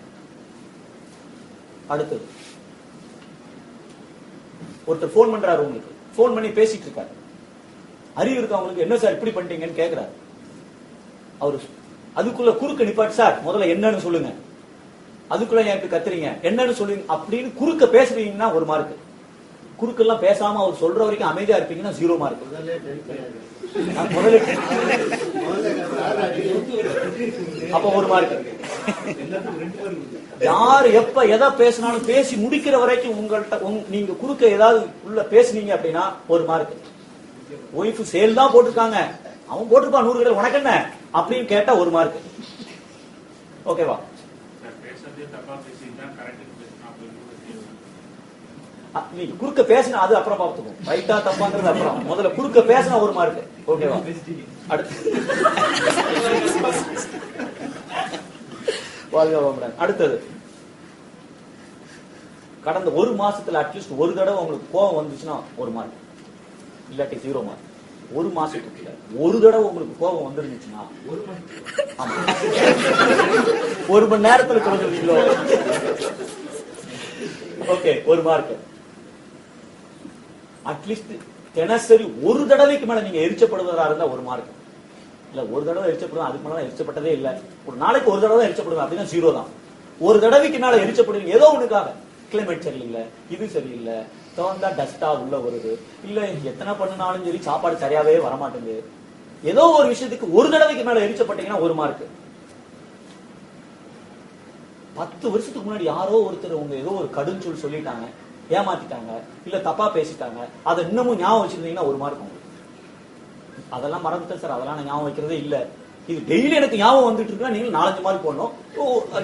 அடுத்தது, ஒருத்தர் போன் பண்றாரு, உங்களுக்கு போன் பண்ணி பேசிட்டு இருக்காரு, அறிவு இருக்கு அவங்களுக்கு, என்ன சார் இப்படி பண்ணிட்டீங்கன்னு கேக்குறாரு. அவரு அதுக்குள்ள குறுக்க நிப்பாட்டு, சார் முதல்ல என்னன்னு சொல்லுங்க, அதுக்குள்ள ஏன் இப்படி கத்துறீங்க, என்னன்னு சொல்லுங்க அப்படின்னு குறுக்க பேசுறீங்கன்னா ஒரு மார்க். குறுக்கெல்லாம் பேசாம அவர் சொல்ற வரைக்கும் அமைதியா இருப்பீங்கன்னா 0 மார்க். அப்ப 1 மார்க். யாரு எப்ப எதை பேசினாலும் பேசி முடிக்கிற வரைக்கும் உங்கள்கிட்ட நீங்க குறுக்க ஏதாவது உள்ள பேசுனீங்க அப்படின்னா 1 மார்க். ஒய்ஃப் சேல் தான் போட்டிருக்காங்க, அவன் போட்டிருப்பான் 100 கடை, உனக்கு என்ன அப்படின்னு கேட்டா 1 மார்க். ஓகேவா? நீங்க குறுக்க பேசினா அது அப்புறம் பார்த்துக்கோ, ரைட்டா தப்பாங்கிறது அப்புறம். முதல்ல குறுக்க பேசினா 1 மார்க். ஓகேவா? அடுத்தது, கடந்த 1 மாசத்துல அட்லீஸ்ட் ஒரு தடவை உங்களுக்கு கோபம் வந்துச்சுன்னா 1 மார்க், இல்லாட்டி 0 மார்க். 1 மாசத்துக்கு ஒரு தடவை உங்களுக்கு கோபம் வந்துருந்துச்சுன்னா 1 மணி நேரத்துல சொல்றீங்களோ, ஓகே 1 மார்க். அட்லீஸ்ட் தினசரி ஒரு தடவைக்கு மேல நீங்க எரிச்சப்படுவதா இருந்தா 1 மார்க். இல்ல ஒரு தடவை எரிச்சப்படுவோம், அதுக்கு மேல எரிச்சப்பட்டதே இல்ல, ஒரு நாளைக்கு ஒரு தடவை எரிச்சப்படுவேன் அப்படின்னா 0 தான். ஒரு தடவைக்கு மேல எரிச்சப்படுவீங்க ஏதோ ஒண்ணுக்காக, கிளைமேட் சரியில்லை, இது சரியில்லை, தோந்தா டஸ்டா உள்ள வருது, இல்ல எத்தனை பண்ணினாலும் சரி சாப்பாடு சரியாவே வரமாட்டேங்குது, ஏதோ ஒரு விஷயத்துக்கு ஒரு தடவைக்கு மேல எரிச்சப்பட்டீங்கன்னா 1 மார்க். 10 வருஷத்துக்கு முன்னாடி யாரோ ஒருத்தர் உங்க ஏதோ ஒரு கடும் சொல் சொல்லிட்டாங்க, ஏமாத்திட்டாங்க, இல்ல தப்பா பேசிட்டாங்க, அதை இன்னமும் ஞாபகம் வச்சிருந்தீங்கன்னா 1 மார்க் உங்களுக்கு. அதெல்லாம் மறந்துட்டேன் சார், அதெல்லாம் நான் ஞாபகம் வைக்கிறதே இல்ல, இது டெய்லி எனக்கு ஞாபகம் வந்துட்டு இருக்குன்னா நீங்க 4-5 மார்க் போடணும்.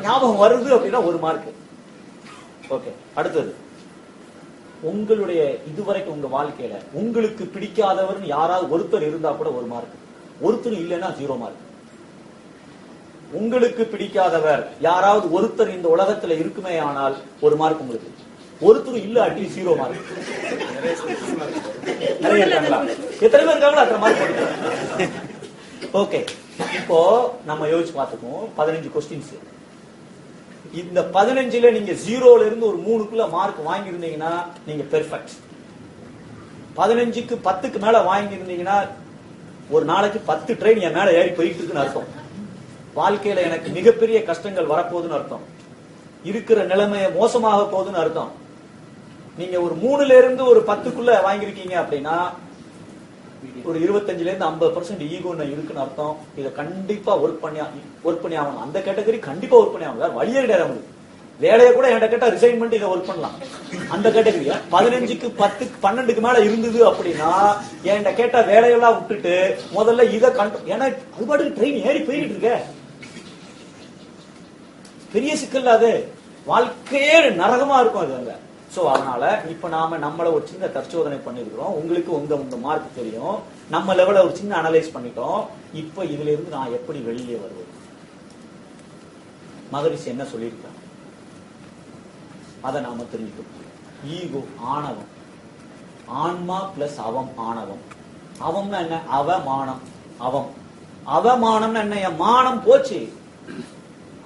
ஞாபகம் வருது அப்படின்னா 1 மார்க். ஓகே. அடுத்தது, உங்களுடைய இதுவரைக்கும் உங்க வாழ்க்கையில உங்களுக்கு பிடிக்காதவர்னு யாராவது ஒருத்தர் இருந்தா கூட 1 மார்க், ஒருத்தர் இல்லைன்னா 0 மார்க். உங்களுக்கு பிடிக்காதவர் யாராவது ஒருத்தர் இந்த உலகத்துல இருக்குமே ஆனால் 1 மார்க் உங்களுக்கு, ஒருத்தர் இல்ல அட்லீஸ்ட் 0 மார்க். நிறைய இருக்காங்களா? எத்தனை பேர் இருக்காங்களா? அத்தனை மார்க். ஓகே, இப்போ நம்ம யோசிச்சு பார்த்துக்கோம். 15 கொஸ்டின்ஸ். இந்த 15ல நீங்க 0ல இருந்து ஒரு 3க்குள்ள மார்க் வாங்கி இருந்தீங்கன்னா நீங்க பெர்ஃபெக்ட். 15க்கு 10க்கு மேல வாங்கி இருந்தீங்கன்னா ஒரு நாளைக்கு 10 ட்ரெயின் என் மேல ஏறி போயிட்டு இருக்குன்னு அர்த்தம். வாழ்க்கையில எனக்கு மிகப்பெரிய கஷ்டங்கள் வரப்போகுதுன்னு அர்த்தம், இருக்கிற நிலைமைய மோசமாக போகுதுன்னு அர்த்தம். நீங்க ஒரு 3ல இருந்து ஒரு 10க்குள்ள வாங்கிருக்கீங்க அப்படின்னா ஒரு 25ல இருந்து 50% ஈகோ இருக்குன்னு அர்த்தம். இதை கண்டிப்பா ஒர்க் பண்ணி ஆகணும். அந்த கேட்டகரி கண்டிப்பா ஒர்க் பண்ணி ஆகணும், வேற வழியே கிடையாது. உங்களுக்கு வேலையை கூட என்கிட்ட கேட்டா ரிசைன் பண்ணிட்டு இதை ஒர்க் பண்ணலாம். அந்த கேட்டகரியா 15க்கு 10க்கு 12க்கு மேல இருந்தது அப்படின்னா என்கிட்ட கேட்டா வேலையெல்லாம் விட்டுட்டு முதல்ல இதை ஏன்னா அது பாட்டுக்கு ட்ரெயின் ஏறி போயிட்டு இருக்க, பெரிய சிக்கல் அது, வாழ்க்கையே நரகமா இருக்கும் அது அங்க. சோ அதனால இப்ப நாம நம்மள ஒரு சின்ன தற்சோதனை பண்ணிருக்கிறோம். உங்களுக்கு உங்க மார்க் தெரியும், நம்ம லெவல ஒரு சின்ன அனலைஸ் பண்ணிட்டோம். இப்ப இதுல இருந்து நான் எப்படி வெளியே வருவது? மகரிஷி என்ன சொல்லியிருக்காங்க அதை நாம தெரிஞ்சுக்கணும். ஈகோ ஆணவம், ஆன்மா பிளஸ் அவம் ஆணவம். அவம்னா என்ன? அவமானம். அவம் அவமானம்னா என்ன? என் மானம் போச்சு,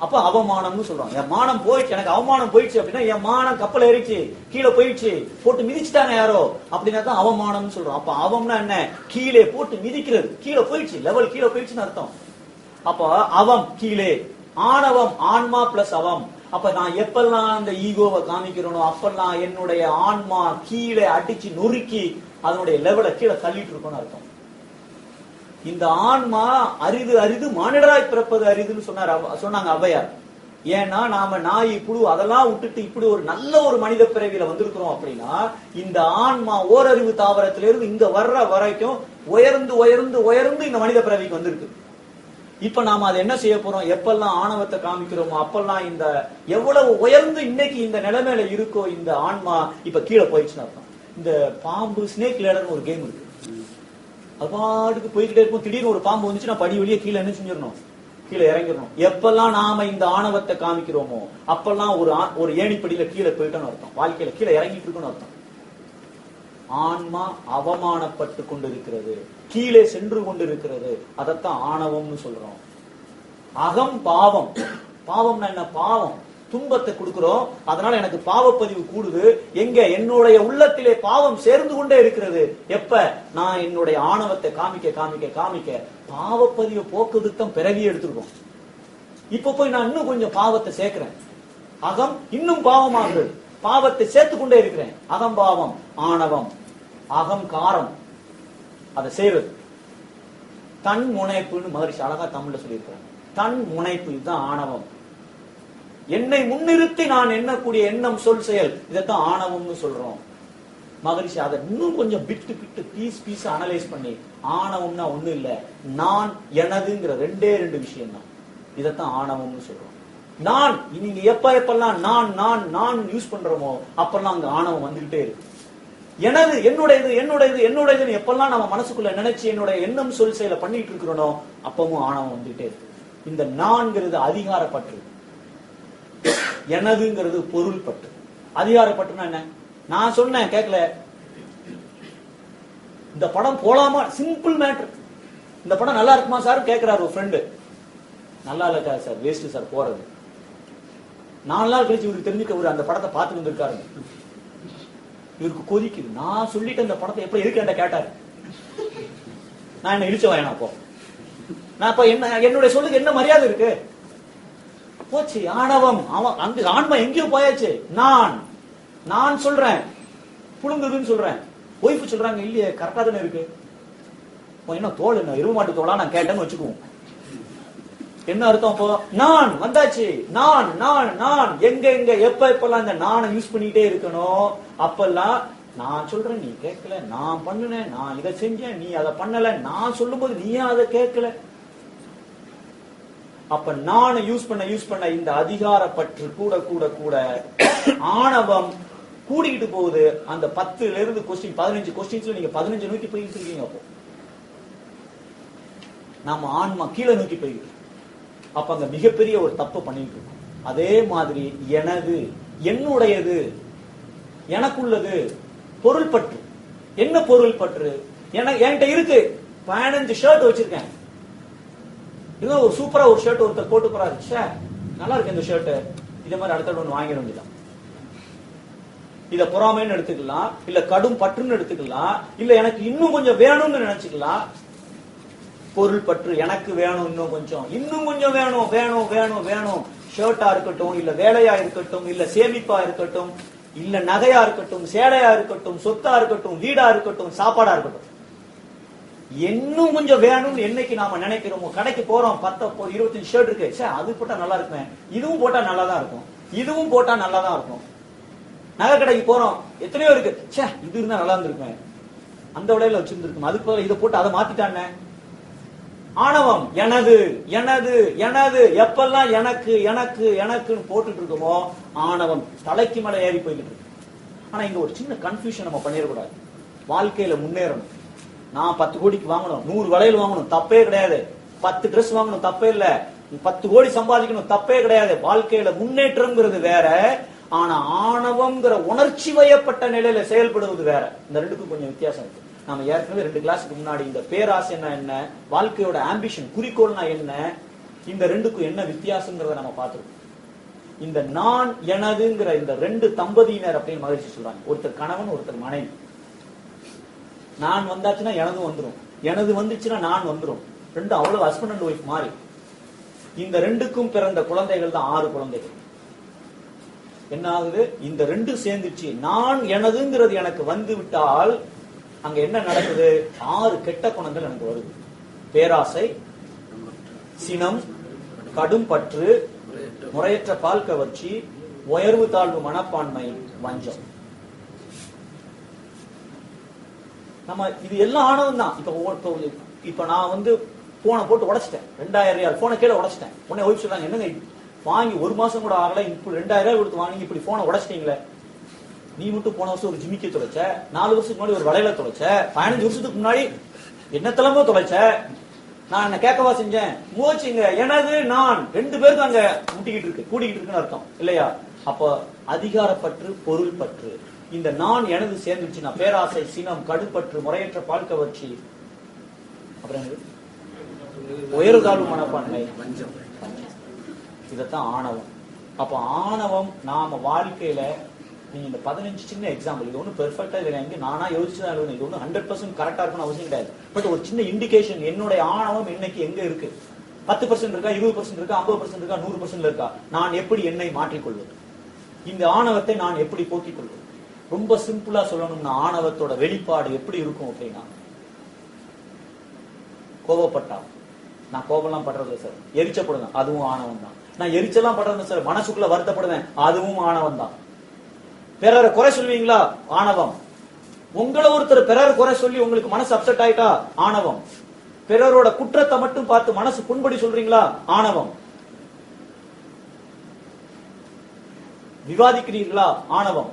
அப்ப அவமானம்னு சொல்றோம். என் மானம் போயிடுச்சு, எனக்கு அவமானம் போயிடுச்சு அப்படின்னா என் மானம் கப்பல் ஏறிச்சு, கீழே போயிடுச்சு, போட்டு மிதிச்சுட்டாங்க யாரோ அப்படின்னா தான் அவமானம்னு சொல்றோம். அப்ப அவம்னா என்ன? கீழே போட்டு மிதிக்கிறது, கீழே போயிடுச்சு, லெவல் கீழே போயிடுச்சுன்னு அர்த்தம். அப்ப அவம் கீழே, ஆணவம் ஆன்மா பிளஸ் அவம். அப்ப நான் எப்பெல்லாம் அந்த ஈகோவை காமிக்கிறனோ அப்பெல்லாம் என்னுடைய ஆன்மா கீழே அடிச்சு நொறுக்கி அதனுடைய லெவலை கீழே தள்ளிட்டு இருக்கோம்னு அர்த்தம். இந்த ஆன்மா அரிது அரிது மானிடராய் பிறப்பது அரிதுன்னு சொன்னாங்க ஔவையார். ஏன்னா நாம நாய் புழு அதெல்லாம் விட்டுட்டு இப்படி ஒரு நல்ல ஒரு மனித பிறவியில வந்திருக்கிறோம் அப்படின்னா இந்த ஆன்மா ஓரறிவு தாவரத்திலிருந்து இங்க வர்ற வரைக்கும் உயர்ந்து உயர்ந்து உயர்ந்து இந்த மனித பிறவிக்கு வந்திருக்கு. இப்ப நாம அதை என்ன செய்ய போறோம்? எப்பெல்லாம் ஆணவத்தை காமிக்கிறோமோ அப்பெல்லாம் இந்த எவ்வளவு உயர்ந்து இன்னைக்கு இந்த நிலைமையில இருக்கோ இந்த ஆன்மா இப்ப கீழே போயிடுச்சுன்னு அர்த்தம். இந்த பாம்பு ஸ்னேக் லேடர்னு ஒரு கேம் இருக்கு, அது பாட்டுக்கு போய்கிட்டே இருக்கும். திடீர்னு ஒரு பாம்பு வந்துச்சுன்னா படி வழியே கீழே என்ன செஞ்சிடணும்? கீழே இறங்கிடணும். எப்பெல்லாம் நாம இந்த ஆணவத்தை காமிக்கிறோமோ அப்பெல்லாம் ஒரு ஏணிப்படியில கீழே போயிட்டோம்னு அர்த்தம், வாழ்க்கையில கீழே இறங்கிட்டு இருக்குன்னு அர்த்தம். ஆன்மா அவமானப்பட்டு கொண்டிருக்கிறது, கீழே சென்று கொண்டிருக்கிறது, அதத்தான் ஆணவம்னு சொல்றோம். அகம் பாவம். பாவம்னா என்ன? பாவம், துன்பத்தை கொடுக்கிறோம், அதனால எனக்கு பாவப்பதிவு கூடுது. எங்க? என்னுடைய உள்ளத்திலே பாவம் சேர்ந்து கொண்டே இருக்கிறது. எப்ப? நான் என்னுடைய ஆணவத்தை காமிக்க காமிக்க காமிக்க பாவப்பதிவை போக்குவதுக்கு தான் பிறவியே எடுத்திருக்கோம். இப்ப போய் நான் இன்னும் கொஞ்சம் பாவத்தை சேர்க்கிறேன், அகம் இன்னும் பாவமாகுது. பாவத்தை சேர்த்துக்கொண்டே இருக்கிறேன். அகம்பாவம், ஆணவம், அகங்காரம், அதை செய்வது. தன் முனைப்புன்னு மகரிஷி அழகா தமிழ்ல சொல்லியிருக்கிறார். தன் முனைப்பு, இதுதான் ஆணவம். என்னை முன்னிறுத்தி நான் எண்ணக்கூடிய எண்ணம், சொல், செயல், இதைத்தான் ஆணவம்னு சொல்றோம். மகரிஷி அதை இன்னும் கொஞ்சம் பிட்டு பீஸ் அனலைஸ் பண்ணி, ஆணவம்னா ஒண்ணு இல்ல, நான் எனதுங்கிற ரெண்டு விஷயம் தான். இதைத்தான் ஆணவம்னு சொல்றோம். நான், நீங்க எப்பெல்லாம் நான் யூஸ் பண்றோமோ அப்பெல்லாம் அங்க ஆணவம் வந்துகிட்டே இருக்கு. எனது, என்னுடையது எப்பெல்லாம் நம்ம மனசுக்குள்ள நினைச்சு என்னுடைய எண்ணம், சொல், செயலை பண்ணிட்டு இருக்கிறோனோ அப்பவும் ஆணவம் வந்துகிட்டே இருக்கு. இந்த நான்கிறது அதிகாரப்பற்று, எனதுங்கிறது பொருள் பற்று. அதிகாரப்பற்றுனா என்ன? நான் சொன்னேன் கேட்கல, இந்த படம் போலாமா, சிம்பிள் மேட்டர். இந்த படம் நல்லா இருக்குமா சார் கேட்கிறாரு ஒரு ஃப்ரெண்டு. நல்லா இல்ல சார், வேஸ்ட் சார் போறது. 4 நாள் கழிச்சு இவருக்கு தெரிஞ்சுக்க ஒரு அந்த படத்தை பார்த்து வந்திருக்காரு. இவருக்கு கொதிக்குது. நான் சொல்லிட்டு அந்த படத்தை எப்ப எதுக்கு என்ன கேட்டாரு. நான் என்ன இழிச்ச வேணா அப்போ? நான் இப்ப என்ன, என்னுடைய சொல்லுக்கு என்ன மரியாதை இருக்கு? போச்சு ஆணவம். அவன் அங்க ஆன்மா எங்கேயோ போயாச்சு. நான் சொல்றேன், புழுங்குதுன்னு சொல்றேன். ஒய்ஃபு சொல்றாங்க, இல்லையே கரெக்டா தானே இருக்கு. என்ன தோல், என்ன எருவு மாட்டு தோலா நான் கேட்டேன்னு வச்சுக்குவோம். என்ன அர்த்தம்? அப்போ நான் வந்தாச்சு. நான் எங்க எப்பெல்லாம் இந்த நானை யூஸ் பண்ணிட்டே இருக்கணும். அப்பெல்லாம் நான் சொல்றேன், நீ கேட்கல. நான் பண்ணுனேன், நான் இதை செஞ்சேன், நீ அதை பண்ணல. நான் சொல்லும் போது நீ அதை கேட்கல. அப்ப நான் யூஸ் பண்ண இந்த அதிகார பற்று கூட ஆணவம் கூடிக்கிட்டு போகுது. அந்த 10ல இருந்து 15 கொஸ்டின்ஸ்ல நீங்க 15 நோக்கி போயிட்டு இருக்கீங்க. அப்போ நாம ஆன்மா கீழே நோக்கி போயிட்டு. அப்ப அங்க மிகப்பெரிய ஒரு தப்பு பண்ணிட்டு இருக்கோம். அதே மாதிரி எனது, என்னுடையது, எனக்குள்ளது, பொருள் பற்று. என்ன பொருள் பற்று? என்கிட்ட இருக்கு 15 ஷர்ட் வச்சிருக்கேன். இதுதான் ஒரு சூப்பரா ஒரு ஷர்ட் ஒருத்தர் போட்டு போறாரு. நல்லா இருக்கு இந்த ஷர்ட், இதே மாதிரி அடுத்த ஒண்ணு வாங்கிட வேண்டியதான். இத பொறாமைன்னு எடுத்துக்கலாம், இல்ல கடும் பற்றுன்னு எடுத்துக்கலாம், இல்ல எனக்கு இன்னும் கொஞ்சம் வேணும்னு நினைச்சுக்கலாம். பொருள் பற்று, எனக்கு வேணும், இன்னும் கொஞ்சம் வேணும். ஷர்ட்டா இருக்கட்டும், இல்ல வேலையா இருக்கட்டும், இல்ல சேமிப்பா இருக்கட்டும், இல்ல நகையா இருக்கட்டும், சேலையா இருக்கட்டும், சொத்தா இருக்கட்டும், வீடா இருக்கட்டும், சாப்பாடா இருக்கட்டும், இன்னும் கொஞ்சம் வேணும்னு என்னைக்கு நாம நினைக்கிறோமோ, கடைக்கு போறோம், 25 ஷர்ட் இருக்கு, அது போட்டா நல்லா இருக்குமே, இதுவும் போட்டா நல்லா தான் இருக்கும், இதுவும் போட்டா நல்லா தான் இருக்கும். நகை கடைக்கு போறோம், எத்தனையோ இருக்கு, இது இருந்தா நல்லா இருந்திருக்குமே, அந்த விலையில வச்சிருந்திருக்கும், அதுக்கு பதில் இதை போட்டு அதை மாத்திட்டானே. ஆணவம், எனது எனது எனது, எப்பெல்லாம் எனக்குன்னு போட்டுட்டு இருக்கோமோ ஆணவம் தலைக்கு மேல ஏறி போய்கிட்டு இருக்கு. ஆனா இங்க ஒரு சின்ன கன்ஃபியூஷன் நம்ம பண்ணிடக்கூடாது. வாழ்க்கையில முன்னேறணும். நான் 10 கோடிக்கு வாங்கணும், 100 வளையல் வாங்கணும், தப்பே கிடையாது. 10 ட்ரெஸ் வாங்கணும், தப்பே இல்ல. 10 கோடி சம்பாதிக்கணும், தப்பே கிடையாது. வாழ்க்கையில முன்னேற்றம்ங்கிறது வேற, ஆனா ஆணவம்ங்கிற உணர்ச்சி வயப்பட்ட நிலையில செயல்படுவது வேற. இந்த ரெண்டுக்கும் கொஞ்சம் வித்தியாசம் இருக்கு. நாம ஏற்கனவே 2 கிளாஸுக்கு முன்னாடி இந்த பேராசைன்னா என்ன, வாழ்க்கையோட ஆம்பிஷன், குறிக்கோள்னா என்ன, இந்த ரெண்டுக்கும் என்ன வித்தியாசங்கிறத நம்ம பார்த்திருக்கோம். இந்த நான் எனதுங்கிற இந்த 2 தம்பதியினர் அப்படின்னு மகிழ்ச்சி சொல்றாங்க. ஒருத்தர் கணவன், ஒருத்தர் மனைவி. நான் வந்தாச்சுன்னா எனது வந்துடும், எனது வந்துச்சுன்னா நான் வந்துடும். ரெண்டு அவ்வளவு ஹஸ்பண்ட் அண்ட் ஒய்ஃப் மாறி. இந்த 2க்கும் பிறந்த குழந்தைகள் தான் 6 குழந்தைகள். என்ன ஆகுது? இந்த 2 சேர்ந்துச்சு, நான் எனதுங்கிறது எனக்கு வந்து விட்டால் அங்க என்ன நடக்குது? 6 கெட்ட குணங்கள் எனக்கு வருது. பேராசை, சினம், கடும் பற்று, முறையற்ற பால் கவர்ச்சி, உயர்வு தாழ்வு மனப்பான்மை, வஞ்சம். நம்ம இது எல்லாம் ஆனதும் தான். இப்ப நான் வந்து போனை போட்டு உடைச்சிட்டேன், 2000 ரியால் போனை கீழே உடைச்சிட்டேன். உடனே ஒய்ஃப் சொல்றாங்க, என்னங்க வாங்கி 1 மாசம் கூட ஆகல, இப்ப 2000 ரூபாய் கொடுத்து வாங்கி இப்படி போனை உடைச்சிட்டீங்களே. நீ மட்டும் போன வருஷம் ஒரு ஜிமிக்கி தொலைச்ச, 4 வருஷத்துக்கு முன்னாடி ஒரு வளையல தொலைச்ச, 15 வருஷத்துக்கு முன்னாடி என்னத்தெல்லாமோ தொலைச்ச. நான் என்ன கேட்கவா செஞ்சேன்? மூச்சுங்க எனது நான் 2 பேருக்கும் அங்க முட்டிக்கிட்டு இருக்கு, கூடிக்கிட்டு இருக்குன்னு அர்த்தம் இல்லையா? அப்ப அதிகாரப்பற்று, பொருள் பற்று, இந்த நான் எனது சேர்ந்துச்சுன்னா பேராசை, சினம், கடுப்பற்று, முறையற்ற பால் கவர்ச்சி, அப்புறம் உயர்வு தாழ்வு மனப்பான்மை, வஞ்சம். இதத்தான் ஆணவம். அப்ப ஆணவம் நாம வாழ்க்கையில, நீங்க இந்த 15 சின்ன எக்ஸாம்பிள், இது ஒன்னும் பெர்ஃபெக்டா இல்லை, எங்க நானா யோசிச்சுதான் எழுதுனேன், இது ஒன்னும் 100% கரெக்டா இருக்கணும் அவசியம் கிடையாது. பட் ஒரு சின்ன இண்டிகேஷன், என்னுடைய ஆணவம் இன்னைக்கு எங்க இருக்கு, 10% இருக்கா, 20% இருக்கா, 50% இருக்கா, 100% இருக்கா, நான் எப்படி என்னை மாற்றிக்கொள்வது? இந்த ஆணவத்தை நான் எப்படி போக்கிக் கொள்வது? ரொம்ப சிம்பிளா சொல்லணும்னா ஆணவத்தோட வெளிப்பாடு எப்படி இருக்கும் அப்படின்னா, கோபப்பட்டா, நான் கோபம்லாம் படுறது சார், எரிச்சப்படுவேன், அதுவும் ஆணவம் தான். நான் எரிச்சலாம் படுறது சார், மனசுக்குள்ள வருத்தப்படுவேன், அதுவும் ஆணவம் தான். பிறரை குறை சொல்வீங்களா? ஆணவம். உங்களை ஒருத்தர் பிறர் குறை சொல்லி உங்களுக்கு மனசு அப்செட் ஆயிட்டா ஆணவம். பிறரோட குற்றத்தை மட்டும் பார்த்து மனசு புண்படி சொல்றீங்களா? ஆணவம். விவாதிக்கிறீர்களா? ஆணவம்.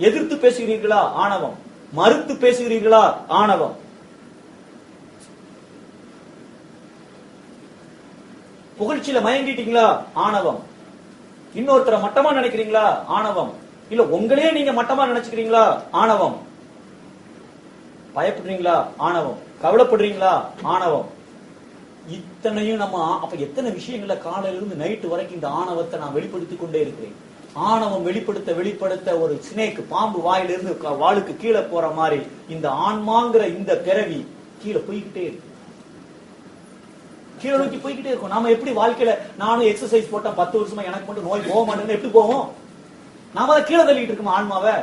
எதிர்த்து பேசுகிறீர்களா? ஆணவம். மறுத்து பேசுகிறீர்களா? ஆணவம். புகழ்ச்சியில மயங்கிட்டீங்களா? ஆணவம். இன்னொருத்தரை மட்டமா நினைக்கிறீங்களா? ஆணவம். இல்ல உங்களே நீங்க மட்டமா நினைச்சுக்கிறீங்களா? ஆணவம். பயப்படுறீங்களா? ஆணவம். கவலைப்படுறீங்களா? ஆணவம். இத்தனையும் நம்ம அப்ப எத்தனை விஷயங்கள காலையில இருந்து நைட்டு வரைக்கும் இந்த ஆணவத்தை நான் வெளிப்படுத்திக் கொண்டே இருக்கிறேன். ஆணவம் வெளிப்படுத்த ஒரு ஸ்னேக், பாம்பு வாயிலிருந்து வாளுக்கு கீழே போற மாதிரி இந்த ஆன்மாங்கிற இந்த பிறவி கீழே போய்கிட்டே இருக்கு, கீழே நோக்கி போய்கிட்டே இருக்கும். நாம எப்படி வாழ்க்கையில, நானும் எக்ஸசைஸ் போட்டேன் 10 வருஷமா, எனக்கு மட்டும் நோய் போக மாட்டேங்குது, எப்படி போவோம்? நாம அதை கீழே தள்ளிட்டு இருக்கோம் ஆன்மாவை.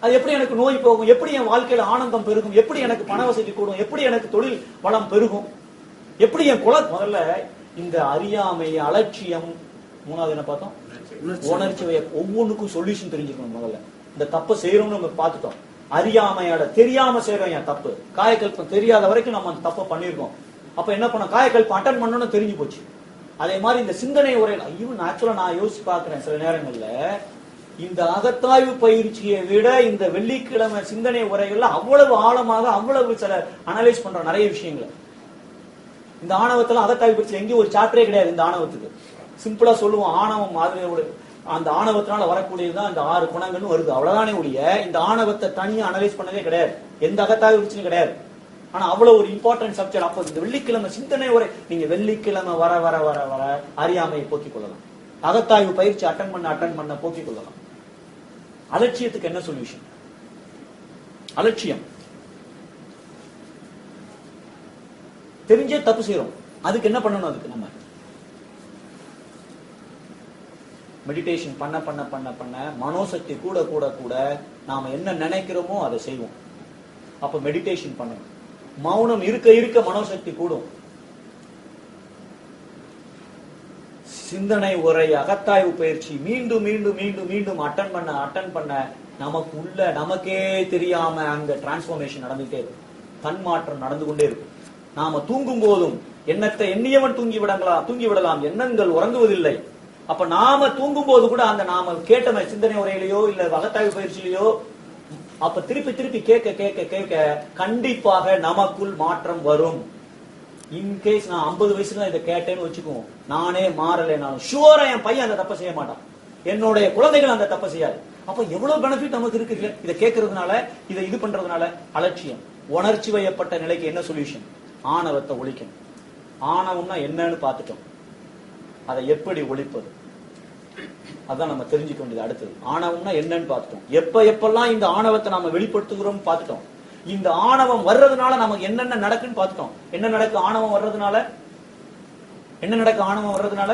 அது எப்படி எனக்கு நோய் போகும்? எப்படி என் வாழ்க்கையில ஆனந்தம் பெருகும்? எப்படி எனக்கு பண வசதி கூடும்? எப்படி எனக்கு தொழில் வளம் பெருகும்? எப்படி என் முதல்ல இந்த அறியாமை, அலட்சியம், மூணாவது என்ன பார்த்தோம்? உணர்ச்சி. ஒவ்வொன்றுக்கும் சொல்யூஷன் தெரிஞ்சுக்கணும். முதல்ல இந்த தப்பை செய்யறோம்னு நம்ம பார்த்துட்டோம். அறியாமையோட தெரியாம செய்யறோம் என் தப்பு. காயக்கல்பம் தெரியாத வரைக்கும் நம்ம அந்த தப்பை பண்ணிருக்கோம். அப்ப என்ன பண்ண, காயக்கல்பம் அட்டன் பண்ணணும்னு தெரிஞ்சு போச்சு. அதே மாதிரி இந்த சிந்தனை உரையில் ஐயோ ஆக்சுவலா நான் யோசிச்சு பாக்குறேன் சில நேரங்கள்ல, இந்த அகத்தாய்வு பயிற்சியை விட இந்த வெள்ளிக்கிழமை சிந்தனை உரைகள்ல அவ்வளவு ஆழமாக அவ்வளவு சில அனலைஸ் பண்ற நிறைய விஷயங்களை. இந்த ஆணவத்துல அகத்தாய்வு பயிற்சி எங்கேயும் ஒரு சாப்டரே கிடையாது இந்த ஆணவத்துக்கு. சிம்பிளா சொல்லுவோம், ஆணவம் மாதிரி அந்த ஆணவத்தினால வரக்கூடியதுதான் இந்த 6 குணங்கள்னு வருது, அவ்வளவுதானே ஒழிய இந்த ஆணவத்தை தனியா அனலைஸ் பண்ணதே கிடையாது, எந்த அகத்தாய்வு பயிற்சியும் கிடையாது. ஆனா அவ்வளவு ஒரு இம்பார்ட்டன்ட் சப்ஜெக்ட். அப்போ இந்த வெள்ளிக்கிழமை சிந்தனை உரை நீங்க வெள்ளிக்கிழமை வர வர வர வர அறியாமையை போக்கிக் கொள்ளலாம். அகத்தாய்வு பயிற்சி அட்டன் பண்ண போக்கிக் கொள்ளலாம். அலட்சியத்துக்கு என்ன சொல்யூஷன்? அலட்சியம் தெரிஞ்சே தப்பு செய்யறோம், அதுக்கு என்ன பண்ணணும்? அதுக்கு நம்ம மெடிடேஷன் பண்ண பண்ண பண்ண பண்ண மனோசக்தி கூட கூட கூட நாம என்ன நினைக்கிறோமோ அதை செய்வோம். அப்ப மெடிடேஷன் பண்ணணும். மௌனம் இருக்க இருக்க மனோசக்தி கூடும். சிந்தனை உரை, அகத்தாய்வு பயிற்சி மீண்டும் மீண்டும் மீண்டும் மீண்டும் அட்டன் பண்ண நமக்கு உள்ள நமக்கே தெரியாம அங்க டிரான்ஸ்பர்மேஷன் நடந்துட்டே இருக்கும், தன்மாற்றம் நடந்து கொண்டே இருக்கும். நாம தூங்கும் போதும் எண்ணத்தை எண்ணியவன் தூங்கி விடலாம், எண்ணங்கள் உறங்குவதில்லை. அப்ப நாம தூங்கும் போது கூட அந்த நாம கேட்ட சிந்தனை உரையிலையோ இல்ல அகத்தாய்வு பயிற்சியிலையோ அப்ப திருப்பி திருப்பி கேட்க கேட்க கேட்க கண்டிப்பாக நமக்குள் மாற்றம் வரும். இன்கேஸ் நான் 50 வயசுல இதை கேட்டேன்னு வச்சுக்குவோம், நானே மாறலைனாலும் ஷுவரா என் பையன் அந்த தப்பை செய்ய மாட்டான், என்னுடைய குழந்தைகள் அந்த தப்பை செய்யாது. அப்ப எவ்வளவு பெனிஃபிட் நமக்கு இருக்கு இதை கேட்கறதுனால, இதை இது பண்றதுனால. அலட்சியம், உணர்ச்சி வயப்பட்ட நிலைக்கு என்ன சொல்யூஷன்? ஆணவத்தை ஒழிக்கணும். ஆணவம்னா என்னன்னு பார்த்துட்டோம், அதை எப்படி ஒழிப்பது அதான் நம்ம தெரிஞ்சுக்க வேண்டியது. அடுத்தது ஆணவம்னா என்னன்னு பார்த்துட்டோம். எப்பெல்லாம் இந்த ஆணவத்தை நாம வெளிப்படுத்துகிறோம் பார்த்துட்டோம். இந்த ஆணவம் வர்றதுனால நமக்கு என்னென்ன நடக்குன்னு பார்த்துட்டோம். என்ன நடக்கு ஆணவம் வர்றதுனால? என்ன நடக்கு ஆணவம் வர்றதுனால?